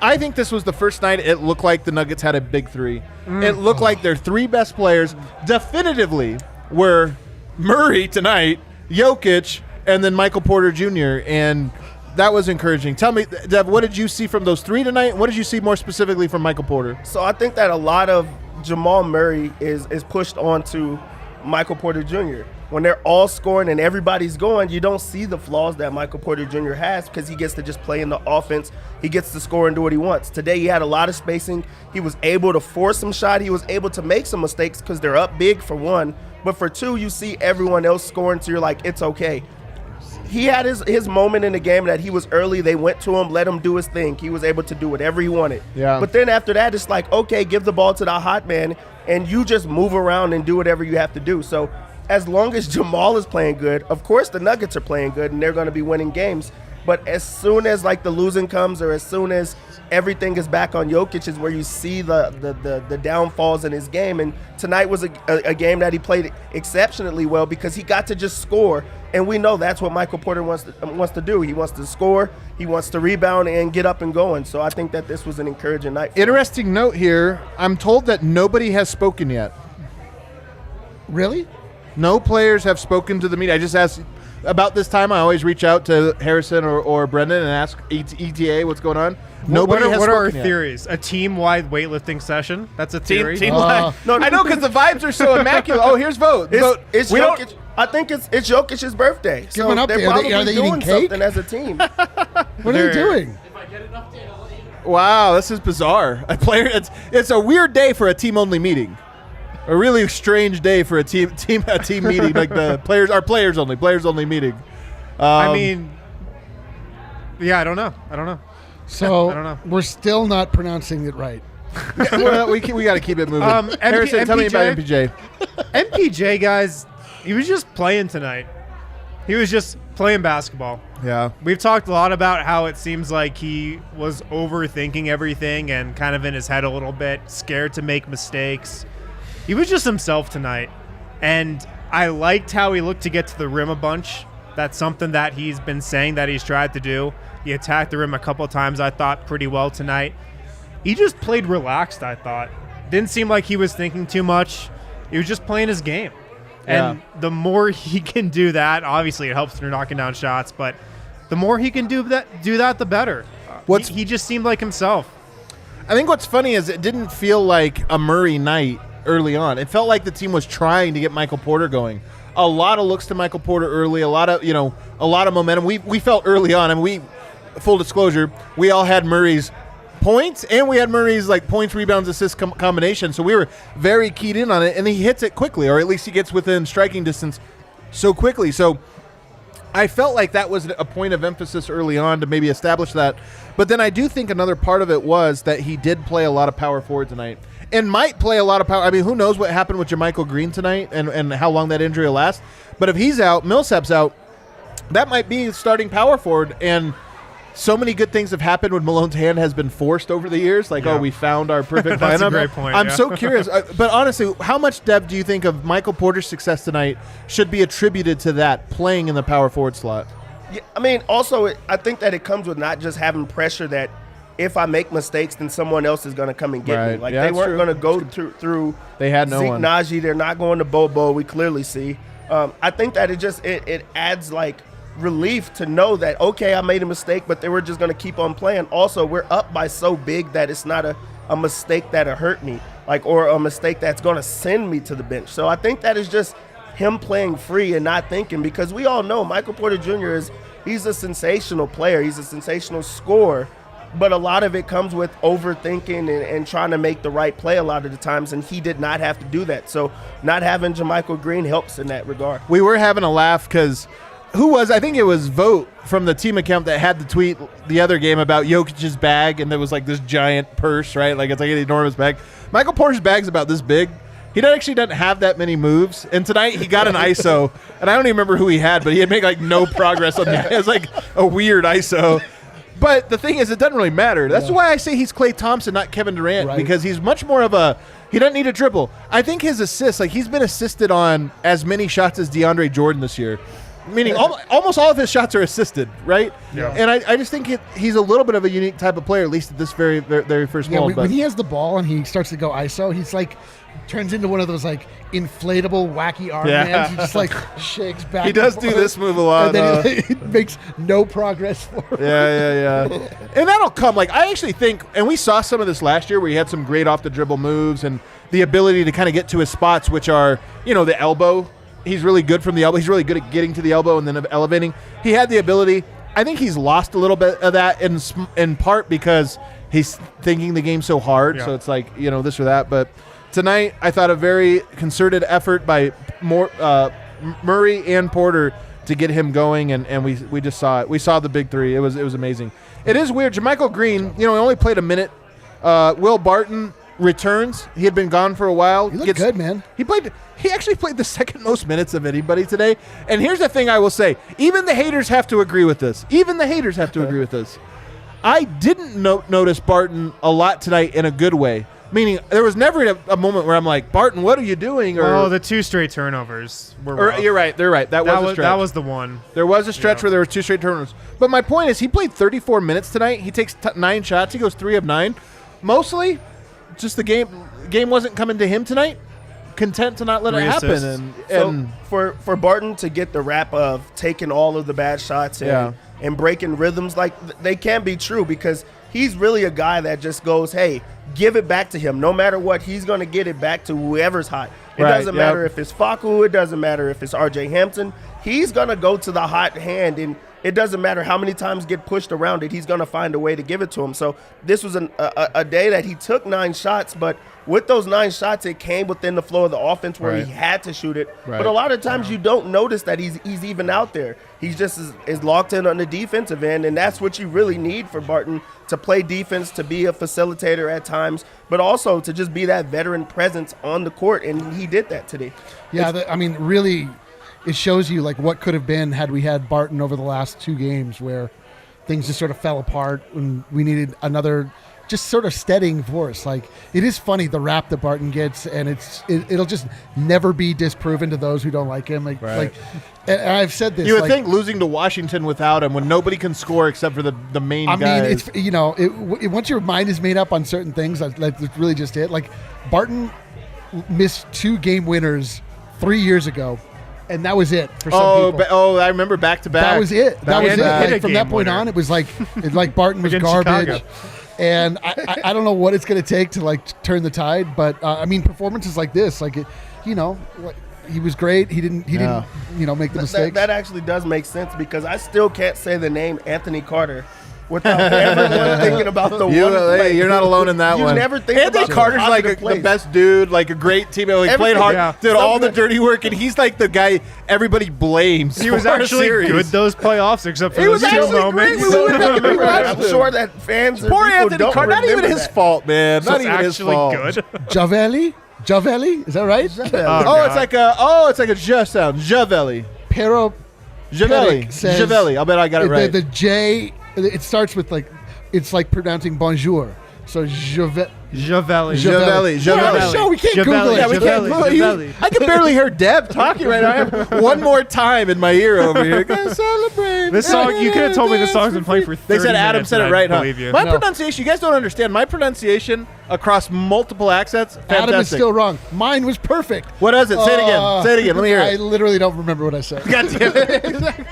I think this was the first night it looked like the Nuggets had a big three. It looked like their three best players definitively were Murray tonight, Jokic, and then Michael Porter Jr., and that was encouraging. Tell me, Dev, what did you see from those three tonight? What did you see more specifically from Michael Porter? So I think that a lot of Jamal Murray is pushed onto Michael Porter Jr. When they're all scoring and everybody's going, you don't see the flaws that Michael Porter Jr. has because he gets to just play in the offense. He gets to score and do what he wants. Today he had a lot of spacing. He was able to force some shot. He was able to make some mistakes because they're up big for one. But for two, you see everyone else scoring, so you're like, it's okay. He had his moment in the game that he was early. They went to him, let him do his thing. He was able to do whatever he wanted. Yeah. But then after that, it's like, okay, give the ball to the hot man, and you just move around and do whatever you have to do. So as long as Jamal is playing good, of course the Nuggets are playing good, and they're going to be winning games. But as soon as like the losing comes, or as soon as everything is back on Jokic, is where you see the downfalls in his game. And tonight was a game that he played exceptionally well because he got to just score. And we know that's what Michael Porter wants to do. He wants to score, he wants to rebound and get up and going. So I think that this was an encouraging night. Interesting note here. I'm told that nobody has spoken yet. Really? No players have spoken to the media. I just asked about this time. I always reach out to Harrison or Brendan and ask ETA what's going on. Nobody has what are our spoken yet. theories? A team-wide weightlifting session? That's a theory. Team-wide. No, I know because the vibes are so immaculate. Oh, here's vote. It's Jokic. I think it's Jokic's birthday. Give So an update. they're probably Are they doing eating cake? something as a team. What are they doing? Wow, this is bizarre. It's a weird day for a team-only meeting. A really strange day for a team meeting, like the players only meeting. I mean, yeah, I don't know. So I don't know. We're still not pronouncing it right. Well, we got to keep it moving. Harrison, tell me about MPJ. MPJ, guys, he was just playing tonight. He was just playing basketball. Yeah. We've talked a lot about how it seems like he was overthinking everything and kind of in his head a little bit, scared to make mistakes. He was just himself tonight, and I liked how he looked to get to the rim a bunch. That's something that he's been saying that he's tried to do. He attacked the rim a couple of times, I thought, pretty well tonight. He just played relaxed, I thought. Didn't seem like he was thinking too much. He was just playing his game. And the more he can do that, obviously it helps when you're knocking down shots, but the more he can do that, the better. He just seemed like himself. I think what's funny is it didn't feel like a Murray night early on. It felt like the team was trying to get Michael Porter going. A lot of looks to Michael Porter early, a lot of momentum. We felt early on, and full disclosure, we all had Murray's points, and we had Murray's points, rebounds, assists combination. So we were very keyed in on it, and he hits it quickly, or at least he gets within striking distance so quickly. So I felt like that was a point of emphasis early on to maybe establish that. But then I do think another part of it was that he did play a lot of power forward tonight and might play a lot of power. I mean, who knows what happened with Jermichael Green tonight and how long that injury will last. But if he's out, Millsap's out, that might be starting power forward. And so many good things have happened when Malone's hand has been forced over the years. Like, we found our perfect That's lineup. a great point. I'm so curious. But honestly, how much, Deb, do you think of Michael Porter's success tonight should be attributed to that, playing in the power forward slot? Yeah, I mean, also, I think that it comes with not just having pressure that if I make mistakes, then someone else is going to come and get me. Like, they weren't going to go through they had no Zeke one. Naji. They're not going to Bobo. We clearly see. I think that it adds, like, relief to know that, okay, I made a mistake, but they were just going to keep on playing. Also, we're up by so big that it's not a mistake that'll hurt me, like, or a mistake that's going to send me to the bench. So I think that is just him playing free and not thinking, because we all know Michael Porter Jr. he's a sensational player. He's a sensational scorer, but a lot of it comes with overthinking and trying to make the right play a lot of the times, and he did not have to do that. So not having Jermichael Green helps in that regard. We were having a laugh because I think it was Vote from the team account that had the tweet the other game about Jokic's bag, and there was like this giant purse, right? Like it's like an enormous bag. Michael Porter's bag's about this big. He actually doesn't have that many moves, and tonight he got an ISO, and I don't even remember who he had, but he had made like no progress on that. It was like a weird ISO. But the thing is, it doesn't really matter. That's why I say he's Klay Thompson, not Kevin Durant, because he's much more of he doesn't need a dribble. I think his assists, like he's been assisted on as many shots as DeAndre Jordan this year. Meaning almost all of his shots are assisted, right? Yeah. And I just think he's a little bit of a unique type of player, at least at this very, very first moment. When he has the ball and he starts to go ISO, he's like turns into one of those like inflatable wacky arm hands. He just like shakes back. He does do this move a lot. And then he makes no progress forward. Yeah. And that'll come. Like I actually think, and we saw some of this last year where he had some great off the dribble moves and the ability to kind of get to his spots, which are, the elbow. He's really good from the elbow. He's really good at getting to the elbow and then elevating. He had the ability. I think he's lost a little bit of that in part because he's thinking the game so hard. Yeah. So it's like, this or that. But tonight, I thought a very concerted effort by Murray and Porter to get him going, and we just saw it. We saw the big three. It was amazing. It is weird. Jermichael Green, he only played a minute. Will Barton returns. He had been gone for a while. He looked good, man. He actually played the second most minutes of anybody today. And here's the thing I will say. Even the haters have to agree with this. I didn't notice Barton a lot tonight in a good way. Meaning, there was never a moment where I'm like, Barton, what are you doing? The 2 straight turnovers were rough. You're right. They're right. That was a stretch. That was the one. There was a stretch where there were 2 straight turnovers. But my point is, he played 34 minutes tonight. He takes 9 shots. He goes 3 of 9. Mostly, just the game wasn't coming to him tonight. Content to not let it happen. And for Barton to get the rap of taking all of the bad shots and breaking rhythms, like they can be true, because he's really a guy that just goes, hey, give it back to him. No matter what, he's going to get it back to whoever's hot. It doesn't matter if it's Facu. It doesn't matter if it's R.J. Hampton. He's going to go to the hot hand, and it doesn't matter how many times get pushed around it. He's going to find a way to give it to him. So this was a day that he took 9 shots, but with those 9 shots, it came within the flow of the offense where he had to shoot it. Right. But a lot of times you don't notice that he's even out there. He's just is locked in on the defensive end, and that's what you really need for Barton, to play defense, to be a facilitator at times, but also to just be that veteran presence on the court, and he did that today. Yeah, really, it shows you like what could have been had we had Barton over the last 2 games where things just sort of fell apart and we needed another just sort of steadying force. Like, it is funny the rap that Barton gets, and it'll just never be disproven to those who don't like him. And I've said this. You would think losing to Washington without him, when nobody can score except for the main guys. I mean, once your mind is made up on certain things, that's really just it. Like, Barton missed 2 game winners 3 years ago, and that was it for some people. I remember back-to-back. That was it. Like, from that point on, it was like Barton was garbage. Chicago. And I don't know what it's going to take to like turn the tide, but performances like this, he was great. He didn't make the mistakes. That actually does make sense, because I still can't say the name Anthony Carter without everyone thinking about the one play. You're not alone in that You one. never think Anthony about Carter's the like positive the plays. best dude, like a great teammate. He played hard, Yeah. did all the dirty work, and he's like the guy everybody blames. He was for a actually series. good those playoffs, except for He was those 2 actually moments. great. We would've been Remember, congrats I'm to him. sure that fans and Poor people Anthony don't Carter. Not even remember his that. fault, man. So Not it's even his actually fault. good. Javelli, is that right? Oh, God. it's like a j sound. Javelli. Pero Javelli. says- Javelli. I'll bet I got it right. The J, it starts with like, it's like pronouncing bonjour. So Javelli. Javelli. We're on the Javelli. show. We can't Google Javelli. it. Yeah, we can't Javelli, move. Javelli. I can barely hear Deb talking right now. I have one more time in my ear over here. Gonna celebrate. This song, you could have told me this song's been playing for 30 They said Adam minutes, said and it right, I'd huh? believe you. My No. pronunciation, you guys don't understand. My pronunciation across multiple accents, fantastic. Adam is still wrong. Mine was perfect. What is it? Say it again. Say it again. Let me hear I it. literally don't remember what I said. God damn it.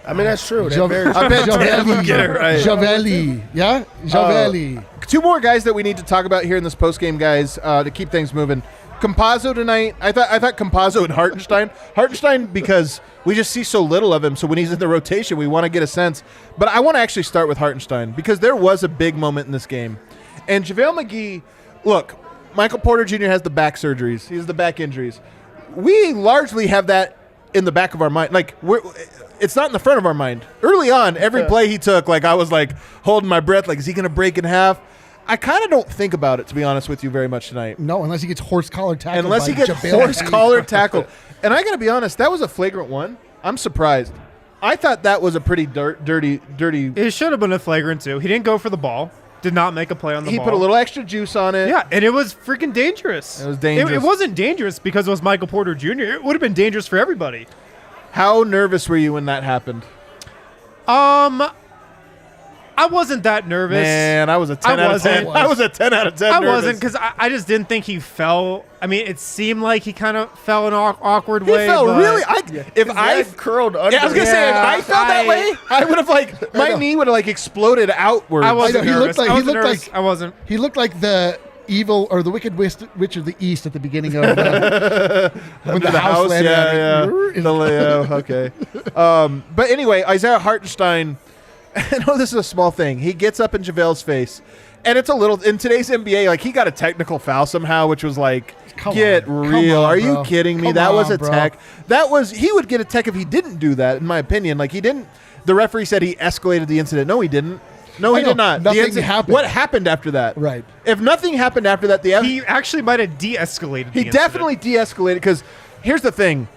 I mean, that's true. That's very true. I bet Deb will get it right. Javelli. Yeah? Javelli. Two more guys that we need to talk about here in this postgame, guys, to keep things moving. Campazzo tonight. I thought Campazzo and Hartenstein. Hartenstein because we just see so little of him. So when he's in the rotation, we want to get a sense. But I want to actually start with Hartenstein because there was a big moment in this game. And JaVale McGee, look, Michael Porter Jr. has the back surgeries. He has the back injuries. We largely have that in the back of our mind. Like it's not in the front of our mind. Early on, every play he took, like I was like holding my breath, like is he going to break in half? I kind of don't think about it, to be honest with you, very much tonight. No, unless he gets horse collar tackled. Unless he by gets JaVale horse McGee. collar tackled. And I got to be honest, that was a flagrant one. I'm surprised. I thought that was a pretty dirty. It should have been a flagrant 2. He didn't go for the ball. Did not make a play on the He ball. put a little extra juice on it. Yeah, and it was freaking dangerous. It was dangerous. It wasn't dangerous because it was Michael Porter Jr. It would have been dangerous for everybody. How nervous were you when that happened? I wasn't that nervous. Man, I was a 10 out of 10. wasn't. I was a 10 out of 10 I nervous. wasn't because I just didn't think he fell. I mean, it seemed like he kind of fell in an awkward He way. felt but really. If His I leg curled under. Yeah, I was gonna say if Yeah, I felt that way, I would have like my knee would have like exploded outwards. I wasn't I know, he nervous. looked like- I he wasn't looked nervous. like- I wasn't. He looked like the evil or the wicked witch of the east at the beginning of when the house landed on it. Okay. But anyway, Isaiah Hartenstein. I know this is a small thing. He gets up in JaVale's face, and it's a little in today's NBA. Like he got a technical foul somehow, which was like, get real. Are you kidding me? Come That was on, a bro. tech. That was he would get a tech if he didn't do that. In my opinion, like he didn't. The referee said he escalated the incident. No, he didn't. No, he I know, did not. nothing The incident- happened. What happened after that? Right. If nothing happened after that, He actually might have de-escalated. he the definitely de-escalated because here's the thing,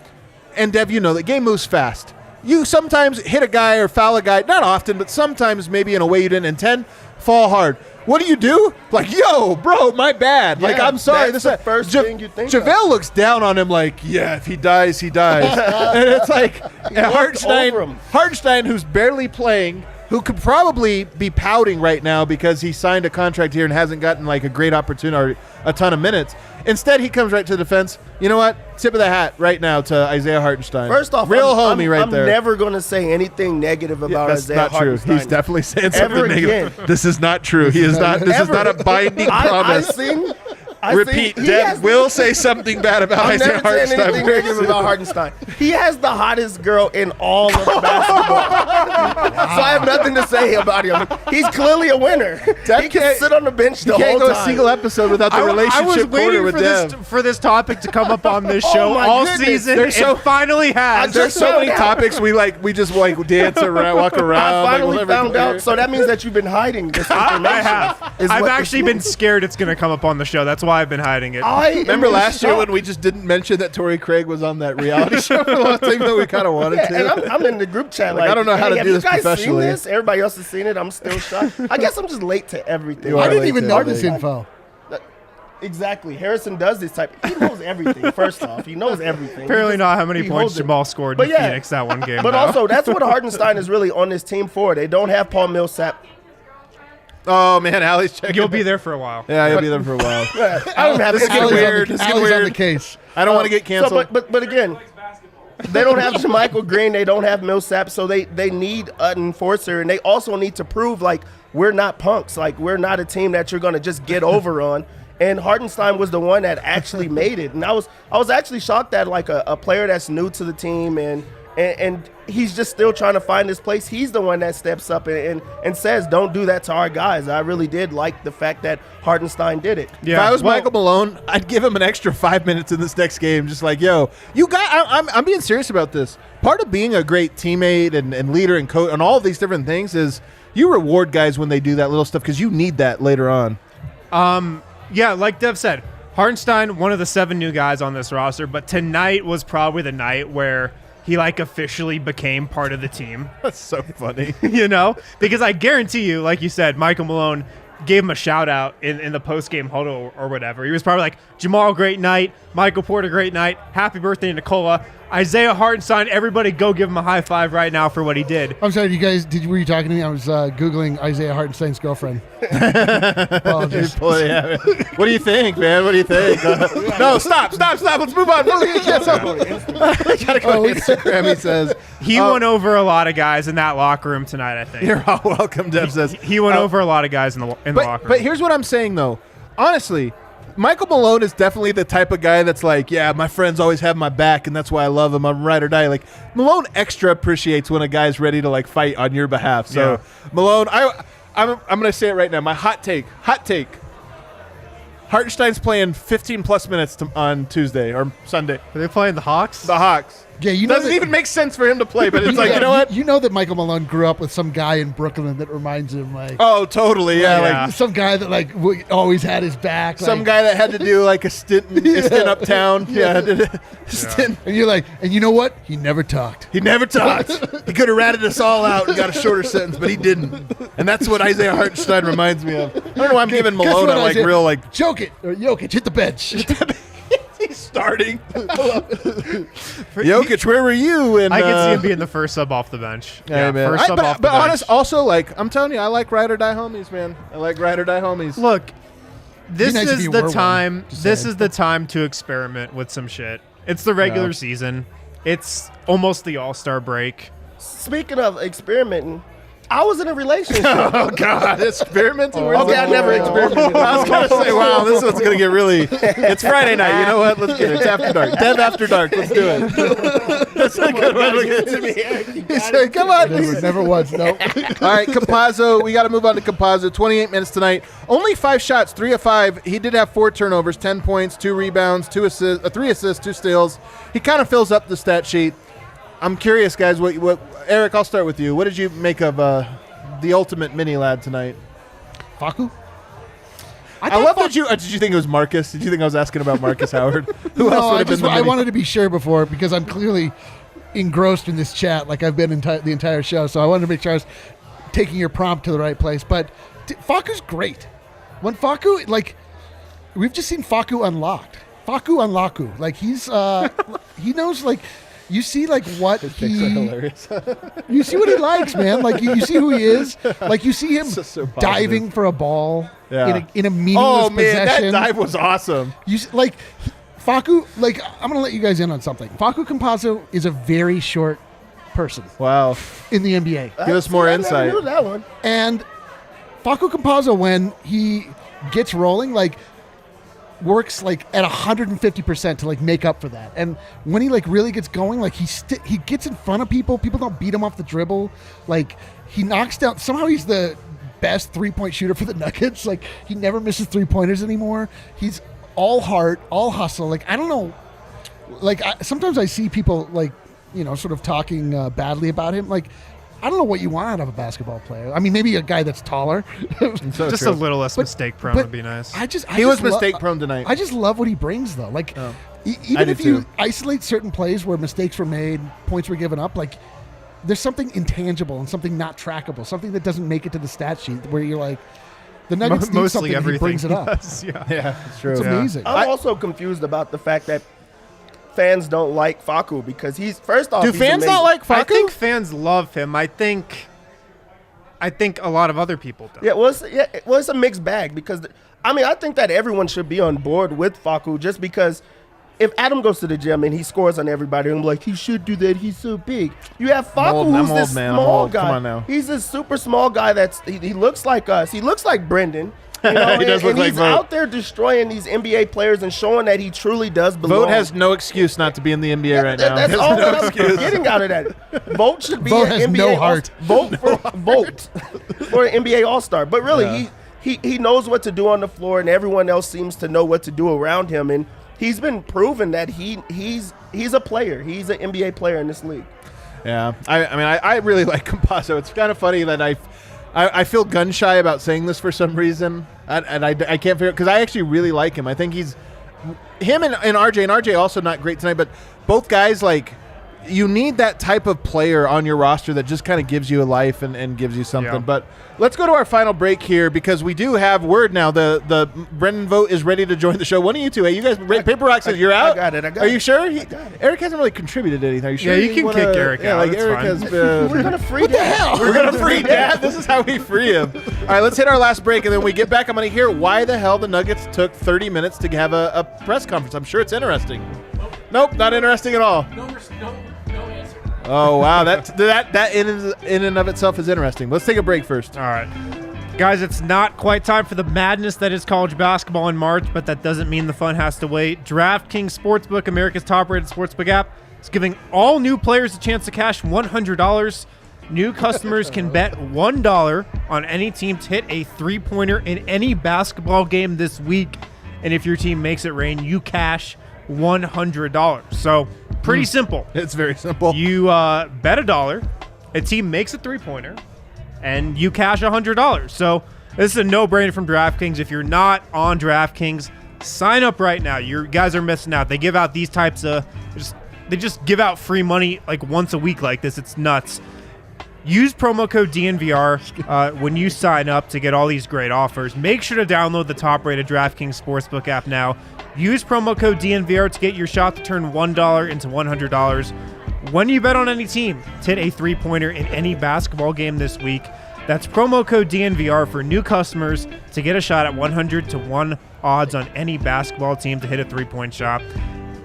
and Dev, you know the game moves fast. You sometimes hit a guy or foul a guy, not often, but sometimes maybe in a way you didn't intend, fall hard. What do? Like, yo, bro, my bad. Like, Yeah, I'm sorry. that's the first thing you think JaVale looks down on him like, yeah, if he dies, he dies. And it's like over him. Hartenstein, who's barely playing, who could probably be pouting right now because he signed a contract here and hasn't gotten like a great opportunity or a ton of minutes. Instead, he comes right to defense. You know what? Tip of the hat right now to Isaiah Hartenstein. First off, real I'm homie right there. I'm never going to say anything negative about That's Isaiah not true. Hartenstein. He's definitely saying Ever something negative. again. This is not true. He is not. This is Ever. not a binding promise. Repeat. Deb will say something bad about I'm Isaiah never saying Hartenstein. anything negative about Hartenstein. He has the hottest girl in all of basketball. So I have nothing to say about him. He's clearly a winner. Deb He can can't- sit on the bench the You can't whole go time. a single episode without the I was relationship corner waiting with for Dev. for this topic to come up on this Oh show my all goodness. season. There's so- It finally has. There's so many found out. topics we just dance around, walk around. I finally like, found out. So that means that you've been hiding this information. I have. is I've what actually this been means. scared it's going to come up on the show. That's why I've been hiding it. Remember last year when we just didn't mention that Torrey Craig was on that reality show for the last time that we kind of wanted And to? I'm in the group chat. Like, I don't know how hey, to have do you this guys professionally. Seen this? Everybody else has seen it. I'm still shocked. I guess I'm just late to everything. You I are didn't late even to know everything. this info. Exactly. Harrison does this type. He knows everything. First off, he knows everything. Apparently He not how many he points holds it. Jamal scored But in yeah. Phoenix that one game. But though. also, that's what Hartenstein is really on this team for. They don't have Paul Millsap. Oh man, Allie's checking. You'll be there for a while. Yeah, he'll be there for a while. I don't have This is any- getting weird. This is getting Allie's on the weird. case. I don't want to get canceled. So, but again, they don't have JaMychal Green. They don't have Millsap. So they need an enforcer, and they also need to prove like we're not punks. Like we're not a team that you're gonna just get over on. And Hartenstein was the one that actually made it. And I was actually shocked that like a player that's new to the team and and he's just still trying to find his place. He's the one that steps up and says, don't do that to our guys. I really did like the fact that Hartenstein did it. Yeah. If I was Michael Malone, I'd give him an extra 5 minutes in this next game. Just like, yo, you got. I'm being serious about this. Part of being a great teammate and leader and coach and all of these different things is you reward guys when they do that little stuff because you need that later on. Yeah, like Dev said, Hartenstein, one of the 7 new guys on this roster, but tonight was probably the night where he like officially became part of the team. That's so funny. You know? Because I guarantee you, like you said, Michael Malone gave him a shout out in the post-game huddle or whatever. He was probably like, Jamal, great night. Michael Porter, great night. Happy birthday, Nikola. Isaiah Hartenstein, everybody go give him a high five right now for what he did. I'm sorry, were you talking to me? I was Googling Isaiah Hartenstein's girlfriend. Apologies. What do you think, man? What do you think? No, stop. Let's move on. I gotta go to Instagram, he says. He won over a lot of guys in that locker room tonight, I think. You're all welcome, Dev says. He won over a lot of guys in the locker room. But here's what I'm saying, though. Honestly, Michael Malone is definitely the type of guy that's like, yeah, my friends always have my back, and that's why I love him. I'm ride or die. Like, Malone extra appreciates when a guy's ready to, like, fight on your behalf. So, yeah. Malone, I'm going to say it right now. My hot take. Hartenstein's playing 15-plus minutes on Tuesday or Sunday. Are they playing the Hawks? The Hawks. Yeah, you know doesn't even make sense for him to play, but it's like, you know what? You know that Michael Malone grew up with some guy in Brooklyn that reminds him like. Oh, totally, yeah. Like some guy that like always had his back. Some guy that had to do like a stint uptown. Yeah. Stint. And you're like, and you know what? He never talked. He could have ratted us all out and got a shorter sentence, but he didn't. And that's what Isaiah Hartenstein reminds me of. I don't know why I'm giving Malone a like real like Jokic hit the bench. He's starting. Jokic, where were you? And I can see him being the first sub off the bench. Yeah, man. First sub off the bench. Honest, also, like, I'm telling you, I like ride or die homies, man. I like ride or die homies. Look, this is the time. This is the time to experiment with some shit. It's the regular season. It's almost the All-Star break. Speaking of experimenting, I was in a relationship. Oh, God. Experimenting? Okay, I never experimented. I was going to say, wow, this one's going to get really... It's Friday night. You know what? Let's get it. It's After Dark. Dev After Dark. Let's do it. That's a good one. He said, come on. Never was, no. All right, Campazzo. We got to move on to Campazzo. 28 minutes tonight. Only 5 shots, 3 of 5. He did have 4 turnovers, 10 points, 2 rebounds, 3 assists, 2 steals. He kind of fills up the stat sheet. I'm curious, guys. What Eric, I'll start with you. What did you make of the ultimate mini lad tonight? Facu? I love that you. Did you think it was Marcus? Did you think I was asking about Marcus Howard? Who else would have been the mini? I wanted to be sure before because I'm clearly engrossed in this chat like I've been the entire show. So I wanted to make sure I was taking your prompt to the right place. But Facu's great. When Facu, like, we've just seen Facu unlocked. Facu unlaku. Like, he's, he knows, like, you see, like, what he... hilarious. You see what he likes, man. Like, you see who he is. Like, you see him so diving for a ball in a meaningless possession. That dive was awesome. You see, like, Facu, like, I'm going to let you guys in on something. Facu Campazzo is a very short person. Wow. In the NBA. Give us more insight. I knew that one. And Facu Campazzo, when he gets rolling, like, works like at 150% to like make up for that. And when he like really gets going, like he gets in front of people. People don't beat him off the dribble. Like, he knocks down. Somehow he's the best 3-point shooter for the Nuggets. Like, he never misses 3-pointers anymore. He's all heart, all hustle. Like, I don't know. Like, sometimes I see people like, you know, sort of talking badly about him. Like, I don't know what you want out of a basketball player. I mean, maybe a guy that's taller. So just true. A little less mistake prone would be nice. He was mistake prone tonight. I just love what he brings, though. Like, even if you isolate certain plays where mistakes were made, points were given up, like, there's something intangible and something not trackable, something that doesn't make it to the stat sheet where you're like, the Nuggets need something and he brings it up. Yeah, it's true. It's amazing. I'm also confused about the fact that fans don't like Facu because he's first off. Do fans not like Facu? I think fans love him. I think a lot of other people don't. Yeah, it's a mixed bag because I think that everyone should be on board with Facu just because if Adam goes to the gym and he scores on everybody, I'm like, he should do that. He's so big. You have Facu, who's this small guy. Come on now. He's this super small guy he looks like us. He looks like Brendan. You know, He does look and like he's Vogt. out there destroying these NBA players and showing that he truly does belong. Vogt has no excuse not to be in the NBA right now. That's He has all no that I'm excuse. getting out of that. Vogt should be Vogt an has NBA no heart. Vote for an NBA All-Star. But really, he knows what to do on the floor, and everyone else seems to know what to do around him. And he's been proven that he's a player. He's an NBA player in this league. Yeah, I really like Campazzo. It's kind of funny that I feel gun shy about saying this for some reason, and I can't figure it because I actually really like him. I think him and RJ also not great tonight, but both guys like. You need that type of player on your roster that just kind of gives you a life and gives you something. Yeah. But let's go to our final break here because we do have word now. The Brendan Vogt is ready to join the show. One of you two, hey, you guys, Paper Rock says you're out. I got it. Are you sure? Eric hasn't really contributed to anything. Are you sure? Yeah, you can kick Eric out. Like That's Eric fine. has. We're gonna free Dad. We're gonna free Dad. This is how we free him. All right, let's hit our last break, and then we get back. I'm gonna hear why the hell the Nuggets took 30 minutes to have a press conference. I'm sure it's interesting. Nope, not interesting at all. No answer. Oh wow, that in and of itself is interesting. Let's take a break first. All right. Guys, it's not quite time for the madness that is college basketball in March, but that doesn't mean the fun has to wait. DraftKings Sportsbook, America's top-rated sportsbook app, is giving all new players a chance to cash $100. New customers can bet $1 on any team to hit a three-pointer in any basketball game this week. And if your team makes it rain, you cash $100. So pretty simple. It's very simple. You bet $1, a team makes a three-pointer, and you cash $100. So this is a no-brainer from DraftKings. If you're not on DraftKings, sign up right now. You guys are missing out. They give out these types of they just give out free money like once a week like this. It's nuts. Use promo code DNVR when you sign up to get all these great offers. Make sure to download the top-rated DraftKings Sportsbook app now. Use promo code DNVR to get your shot to turn $1 into $100. When you bet on any team, to hit a three-pointer in any basketball game this week. That's promo code DNVR for new customers to get a shot at 100 to 1 odds on any basketball team to hit a three-point shot.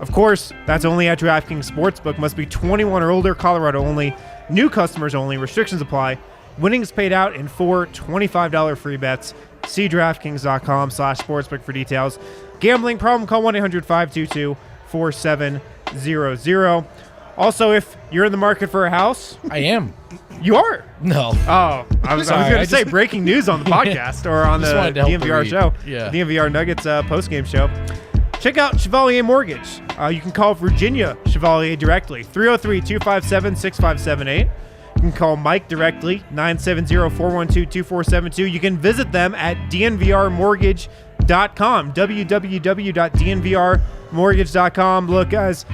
Of course, that's only at DraftKings Sportsbook. Must be 21 or older, Colorado only. New customers only. Restrictions apply. Winnings paid out in 4 $25 free bets. See DraftKings.com/sportsbook for details. Gambling problem? Call 1-800-522-4700. Also, if you're in the market for a house, I am. you are. No. Oh, I was Sorry, going I to say just- breaking news on the podcast or on Just the wanted to help DNVR the show, read. Yeah. DNVR Nuggets postgame show. Check out Chevalier Mortgage. You can call Virginia Chevalier directly, 303-257-6578. You can call Mike directly, 970-412-2472. You can visit them at DNVRmortgage.com, www.dnvrmortgage.com. Look, guys,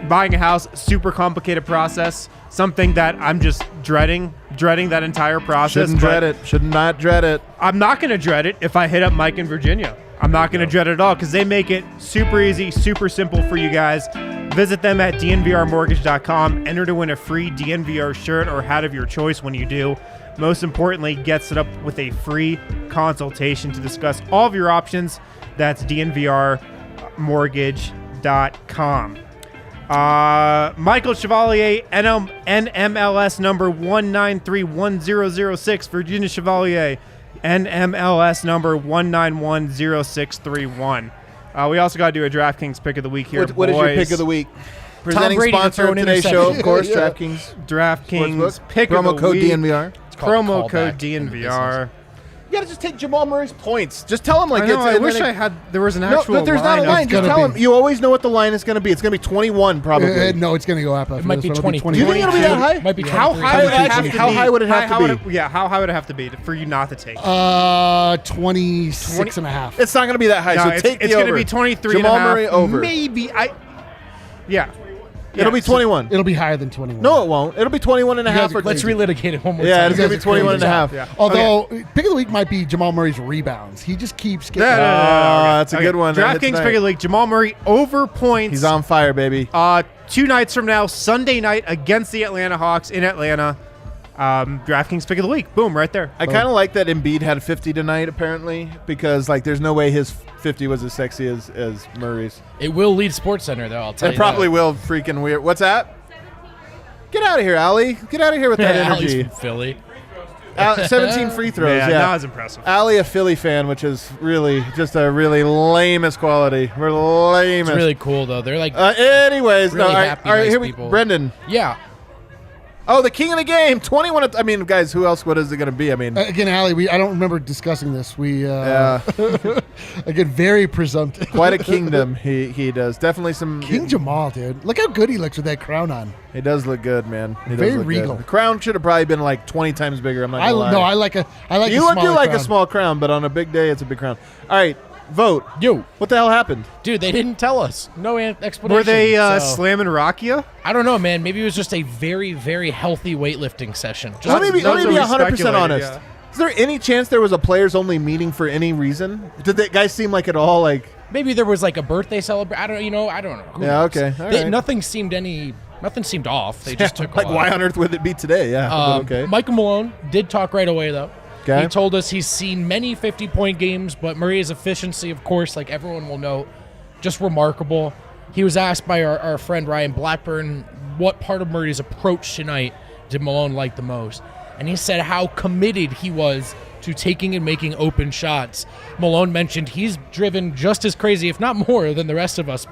buying a house, super complicated process. Something that I'm just dreading that entire process. Shouldn't dread it. Should not dread it. I'm not going to dread it if I hit up Mike in Virginia. I'm not going to dread it at all because they make it super easy, super simple for you guys. Visit them at dnvrmortgage.com. Enter to win a free DNVR shirt or hat of your choice when you do. Most importantly, get set up with a free consultation to discuss all of your options. That's dnvrmortgage.com. Michael Chevalier, NMLS number 1931006, Virginia Chevalier, NMLS number 1910631. We also got to do a DraftKings pick of the week here. What is your pick of the week? Presenting Brady to sponsor throw of an today's show, of interception. course, Yeah. DraftKings. DraftKings Sportsbook. pick Promo of the code week. DNVR. called a Promo code callback in the DNVR. You gotta just take Jamal Murray's points. Just tell him like I know, it's. I and wish then I had. There was an No, actual. but there's not a line. line. Just gonna tell be. him. You always know what the line is going to be. It's going to be 21 probably. No, it's going to go up. It might be 20. Do you think it'll be that high? Might be How 23. high would it have to be? How high would it have to be? How high would it have to be for you not to take? 26 and a half. It's not going to be that high. No, so it's take the going to over. be 23 Jamal and a half. Murray over. Maybe Yeah. It'll be 21. It'll be higher than 21. No, it won't. It'll be 21 and a half. Or Let's relitigate it one more Yeah, time. it's going to be 21 and a half. Yeah. Although, pick of the week might be Jamal Murray's rebounds. He just keeps getting. No. That's a Okay, good one. That hit DraftKings tonight. pick of the week. Jamal Murray over points. He's on fire, baby. 2 nights from now, Sunday night against the Atlanta Hawks in Atlanta. DraftKings pick of the week. Boom, right there. I kind of like that Embiid had 50 tonight, apparently, because like there's no way his 50 was as sexy as Murray's. It will lead SportsCenter, though, I'll tell you It probably that. will. Freaking weird. What's that? Get out of here, Allie. Get out of here with that Allie's energy. from Philly. 17 free throws. Yeah, Yeah, not as impressive. Allie, a Philly fan, which is really just a really lamest quality. We're lamest. It's really cool though. They're like, Anyways, really all right, happy, all right, nice here we people. Brendan. yeah. Oh, the king of the game, 21. I mean, guys, who else? What is it going to be? I mean, Again, Allie, I don't remember discussing this. We yeah, again, very presumptive. quite a kingdom. He does definitely some. King Jamal, dude. Look how good he looks with that crown on. He does look good, man. He does Very look regal. Good. The crown should have probably been like 20 times bigger. I'm not gonna lie. No, I like you a look smaller like crown. a small crown, but on a big day, it's a big crown. All right, vote. Yo, What the hell happened? dude, they didn't tell us. No explanation. Were they so- slamming Rakia? I don't know, man. Maybe it was just a very, very healthy weightlifting session. Just Let me be those are 100% speculated, honest. yeah. Is there any chance there was a players-only meeting for any reason? Did that guy seem like at all like? maybe there was like a birthday celebration. I don't know. Who Yeah, knows? okay, all right. Nothing seemed off. They just took a Like, lot. why on earth would it be today? Yeah, but okay. Michael Malone did talk right away, though. Okay. He told us he's seen many 50-point games, but Murray's efficiency, of course, like everyone will know, just remarkable. He was asked by our friend Ryan Blackburn what part of Murray's approach tonight did Malone like the most. And he said how committed he was to taking and making open shots. Malone mentioned he's driven just as crazy, if not more, than the rest of us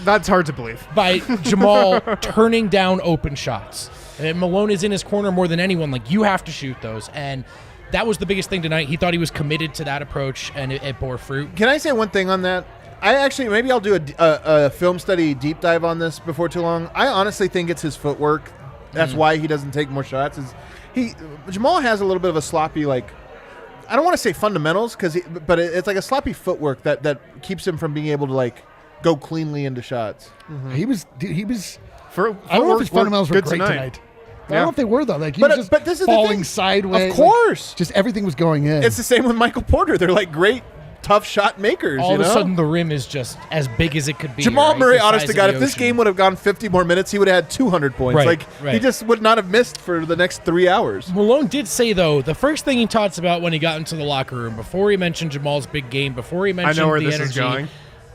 That's hard to believe. by Jamal turning down open shots. And Malone is in his corner more than anyone. Like, you have to shoot those. And that was the biggest thing tonight. He thought he was committed to that approach, and it bore fruit. Can I say one thing on that? Maybe I'll do a film study deep dive on this before too long. I honestly think it's his footwork. That's why he doesn't take more shots. Jamal has a little bit of a sloppy, like, I don't want to say fundamentals, but it's like a sloppy footwork that keeps him from being able to like go cleanly into shots. He was. For, I don't know if his fundamentals were good great tonight. I don't know if they were though. Like he was just but this is the falling thing. sideways. Of course. just everything was going in. It's the same with Michael Porter. They're like great, tough shot makers. All you of know? a sudden, the rim is just as big as it could be. Jamal right? Murray, The honest size to God, of if the this ocean. game would have gone 50 more minutes, he would have had 200 points. Right, Like he right. just would not have missed for the next 3 hours. Malone did say, though, the first thing he talks about when he got into the locker room, before he mentioned Jamal's big game, before he I mentioned know where the this energy. is going.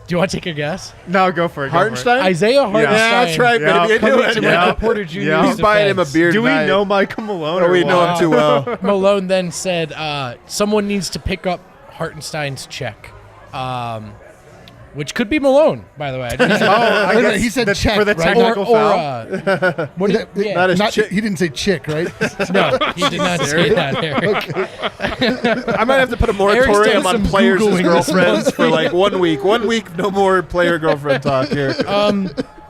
Do you want to take a guess? No, go for it. Hartenstein? Isaiah Hartenstein. Yeah, that's right, Yeah. baby. I knew Coming it. to Yeah. Michael Porter Jr.'s Yeah. He's buying him a defense. beer Do we tonight. know Michael Malone? Oh, or we know what? him too well. Malone then said, someone needs to pick up Hartenstein's check. Which could be Malone, by the way. I didn't- I guess He said the- check, for the right? technical or foul. what did, yeah. Not as chick. He didn't say chick, right? No, he did not say that, Eric. I might have to put a Eric's moratorium done on some players' Googling this girlfriends for like 1 week. 1 week, no more player-girlfriend talk here.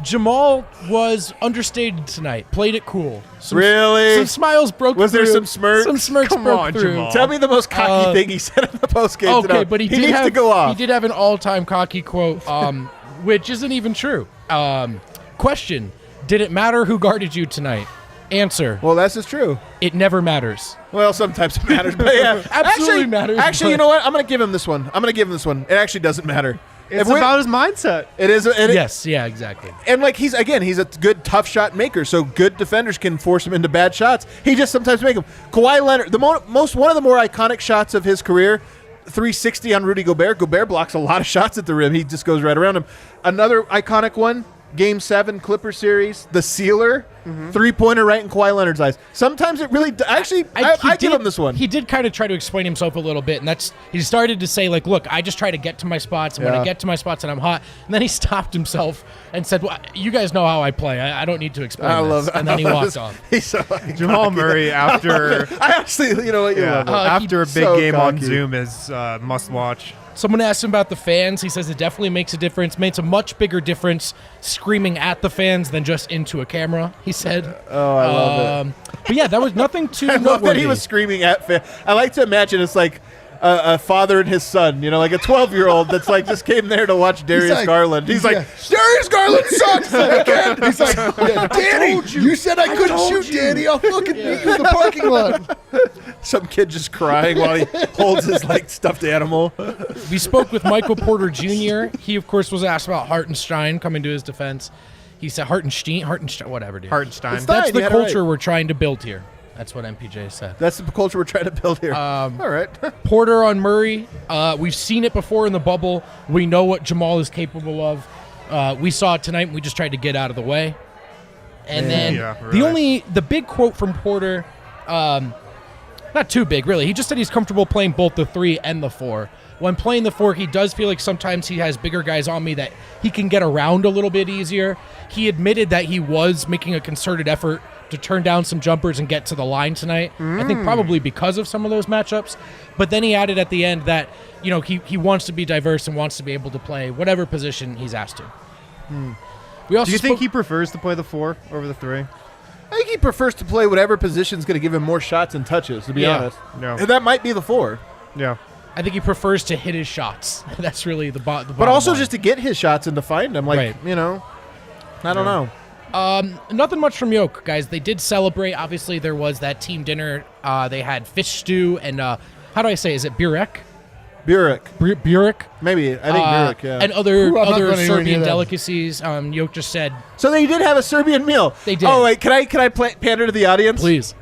Jamal was understated tonight. Played it cool. Really? Some smirks broke Was there through. some smirks? Some smirks Come broke on, through. Jamal. Tell me the most cocky thing he said in the postgame Okay, tonight. but he needs did to go off. He did have an all-time cocky quote, which isn't even true. Question: did it matter who guarded you tonight? Answer: Well, that's just true. it never matters. Well, sometimes it matters, but yeah, Absolutely matters, Actually, you but- know what? I'm going to give him this one. It actually doesn't matter. It's If we- about his mindset. It is. Yes, yeah, exactly. And like he's a good tough shot maker, so good defenders can force him into bad shots. He just sometimes make them. Kawhi Leonard, one of the more iconic shots of his career, 360 on Rudy Gobert. Gobert blocks a lot of shots at the rim. He just goes right around him. Another iconic one, Game 7 Clipper series, the sealer, three-pointer right in Kawhi Leonard's eyes. Sometimes it really actually I give him this one. He did kind of try to explain himself a little bit, and he started to say, like, look, I just try to get to my spots, and when Yeah. I get to my spots and I'm hot, and then he stopped himself and said, well, you guys know how I play. I don't need to explain I this. love it. And then he walked off. He's so iconic. Jamal Murray after I actually, you know what? You love it. after a big so game on cocky. Zoom is must watch. Someone asked him about the fans. He says it definitely makes a difference. Makes a much bigger difference screaming at the fans than just into a camera, he said. Oh, I love it. But yeah, that was nothing too I love that noteworthy. he was screaming at fans. I like to imagine it's like a father and his son, you know, like a 12-year-old that's like just came there to watch Darius like- Garland. He's like, yeah. Darius Garland sucks. I can't. He's like, Danny, you said I couldn't shoot, Danny. I'll fucking meet you in the parking lot. some kid just crying while he holds his like stuffed animal. We spoke with Michael Porter Jr. He, of course, was asked about Hartenstein coming to his defense. He said Hartenstein, whatever, dude. Hartenstein. It's not- That's You the had it right. culture we're trying to build here. That's what MPJ said. That's the culture we're trying to build here. All right. Porter on Murray. We've seen it before in the bubble. We know what Jamal is capable of. We saw it tonight. And we just tried to get out of the way. And then Yeah, right. the big quote from Porter, not too big, really. He just said he's comfortable playing both the 3 and the 4. When playing the 4, he does feel like sometimes he has bigger guys on me that he can get around a little bit easier. He admitted that he was making a concerted effort to turn down some jumpers and get to the line tonight. I think probably because of some of those matchups. But then he added at the end that, he wants to be diverse and wants to be able to play whatever position he's asked to. We also Do you think he prefers to play the 4 over the 3? I think he prefers to play whatever position's going to give him more shots and touches, to be honest. No. And that might be the 4. Yeah. I think he prefers to hit his shots. That's really the bottom But also line. just to get his shots and to find them. Right. I don't know. Nothing much from Yoke, guys. They did celebrate. Obviously, there was that team dinner. They had fish stew and, how do I say? Is it burek? Burek? Maybe. I think Burek, yeah. And Ooh, I'm other not going anywhere Serbian near that. delicacies. Yoke just said, So they did have a Serbian meal. They did. Oh, wait. Can I pander to the audience? please.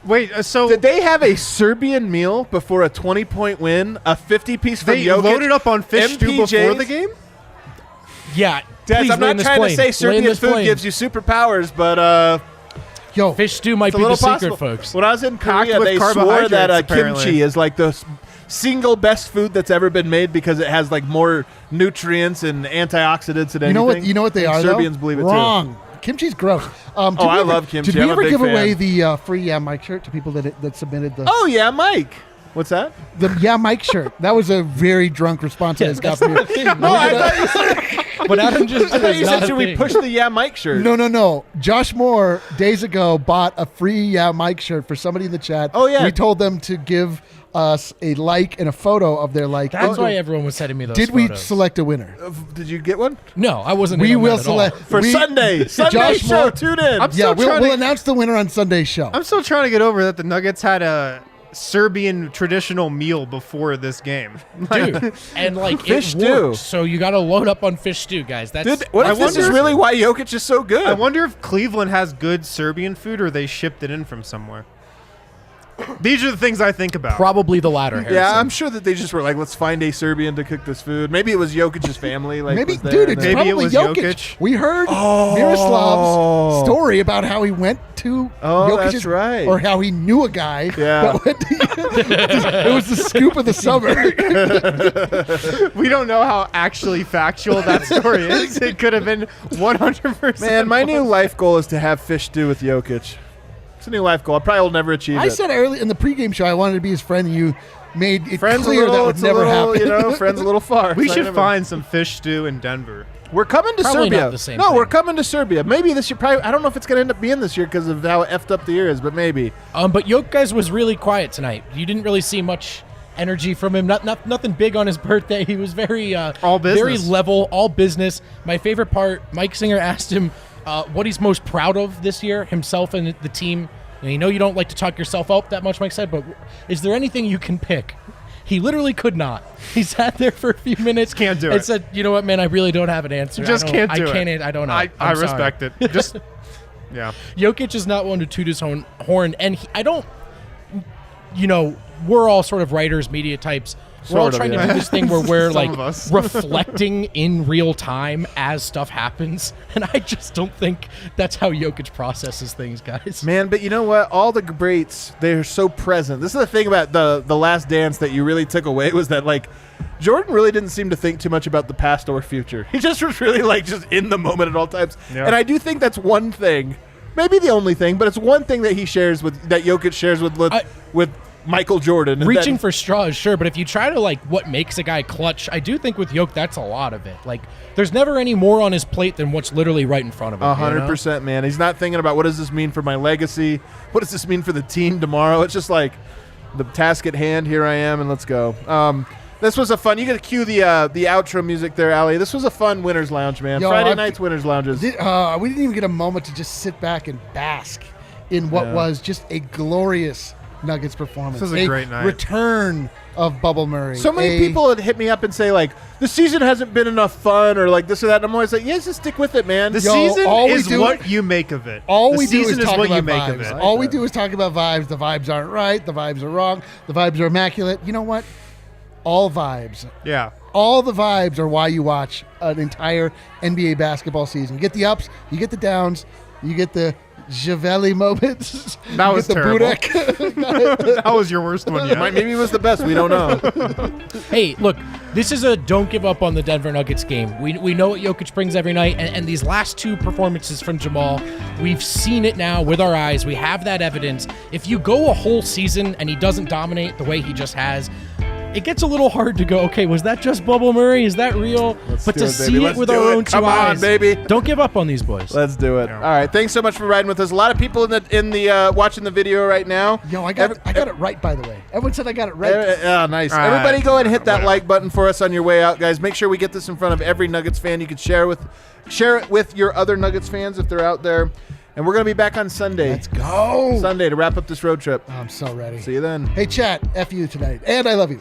Wait, so Did they have a Serbian meal before a 20-point win? A 50-piece from they Jokic? loaded up on fish stew before MPJs? the game? Yeah. Dad, please I'm land not this trying plane. to say Land Serbian this food plane. gives you superpowers, but Yo, Fish stew might it's a be the little secret, possible. folks. When I was in Packed Korea, with they swore carbohydrates, that apparently. kimchi is like the single best food that's ever been made because it has like more nutrients and antioxidants and anything. You know what they And are, Serbians though? believe it Wrong. Kimchi's gross. I love kimchi. Did we I'm a ever big give fan. away the free Yeah Mike shirt to people that submitted the too. Oh yeah, Mike. What's that? the Yeah Mike shirt? That was a very drunk response. Yes, I got that's from not a you. thing. No, I thought you said, But Adam just I thought you is said not a should we thing. push the Yeah Mike shirt? No. Josh Moore days ago bought a free Yeah Mike shirt for somebody in the chat. Oh, yeah. We told them to give us a like and a photo of their like. That's why everyone was sending me those Did we photos. select a winner? Did you get one No, I wasn't. We in on will that at all. select for we- Sunday? Sunday Josh show. Moore- Tune in. I'm Yeah, still trying we'll to- announce the winner on Sunday's show. I'm still trying to get over that the Nuggets had a Serbian traditional meal before this game. Dude, and like Fish it stew. worked. So you got to load up on fish stew, guys. That's Dude, what I if this is wonder- really why Jokic is so good? I wonder if Cleveland has good Serbian food or they shipped it in from somewhere. These are the things I think about. probably the latter. Yeah, Harrison. I'm sure that they just were like, let's find a Serbian to cook this food. Maybe it was Jokic's family. Like, Maybe, was there dude, and it's then- Maybe it probably was Jokic. Jokic. We heard Miroslav's story about how he went to Jokic's, that's right. or how he knew a guy. Yeah. that went to- it was the scoop of the summer. We don't know how actually factual that story is. It could have been 100%. Man, my new life goal is to have fish stew with Jokic. It's a new life goal. I probably will never achieve I it. said early in the pregame show I wanted to be his friend, and you made it Friends clear a little, that would it's a never little, happen. You know, friends a little far. we So I should never- find some fish stew in Denver. We're coming to Probably Serbia. not the same no, thing. we're coming to Serbia. Maybe this year. Probably. I don't know if it's going to end up being this year because of how effed up the year is, but maybe. But Yoke guys was really quiet tonight. You didn't really see much energy from him. Nothing big on his birthday. He was very All business. very level, all business. My favorite part, Mike Singer asked him what he's most proud of this year, himself and the team. And you know you don't like to talk yourself up that much, Mike said, but is there anything you can pick? He literally could not. He sat there for a few minutes. Can't do and it. said, you know what, man, I really don't have an answer. Just can't do it. I don't know. I I'm sorry. respect it. Just, yeah. Jokic is not one to toot his own horn, and I don't, we're all sort of writers, media types. We're all Sort of, trying yeah. to do this thing where we're Some like of us. reflecting in real time as stuff happens, and I just don't think that's how Jokic processes things, guys. Man, but you know what? All the greats, they're so present. This is the thing about the Last Dance that you really took away was that, like, Jordan really didn't seem to think too much about the past or future. He just was really, like, just in the moment at all times. Yeah. And I do think that's one thing, maybe the only thing, but it's one thing that he shares with, that Jokic shares with Michael Jordan. And Reaching that- for straws, sure, but if you try to, like, what makes a guy clutch, I do think with Jokic, that's a lot of it. Like, there's never any more on his plate than what's literally right in front of him. 100%, man. He's not thinking about what does this mean for my legacy? What does this mean for the team tomorrow? It's just like the task at hand. Here I am, and let's go. This was a fun. You got to cue the outro music there, Ali. This was a fun Winners Lounge, man. Yo, Friday I've- nights Winners Lounges. we didn't even get a moment to just sit back and bask in what was just a glorious Nuggets performance. This was a great night. Return of Bubble Murray. So many people would hit me up and say, like, the season hasn't been enough fun or like this or that. And I'm always like, yes, just stick with it, man. The Yo, season all we is do- what you make of it. All the we do is season talk what about you make vibes. of it. All we do is talk about vibes. The vibes aren't right. The vibes are wrong. The vibes are immaculate. You know what? All vibes. Yeah. All the vibes are why you watch an entire NBA basketball season. You get the ups, you get the downs, You get the Javelli moment. That You was get the terrible. Budek. That was your worst one yet. Maybe it was the best. We don't know. Hey, look, this is a don't give up on the Denver Nuggets game. We know what Jokic brings every night, and these last two performances from Jamal, we've seen it now with our eyes. We have that evidence. If you go a whole season and he doesn't dominate the way he just has, it gets a little hard to go, okay, was that just Bubble Murray? Is that real? But do to it, baby. see Let's it with do our it. own two Come on, eyes, baby. don't give up on these boys. Let's do it. Yeah. All right. Thanks so much for riding with us. A lot of people in the watching the video right now. Yo, I got it right, by the way. Everyone said I got it right. Oh, nice. All right. Everybody go and hit that Whatever. like button for us on your way out, guys. Make sure we get this in front of every Nuggets fan. You can share it with your other Nuggets fans if they're out there. And we're going to be back on Sunday. Let's go. Sunday to wrap up this road trip. I'm so ready. See you then. Hey, chat. F you tonight. And I love you.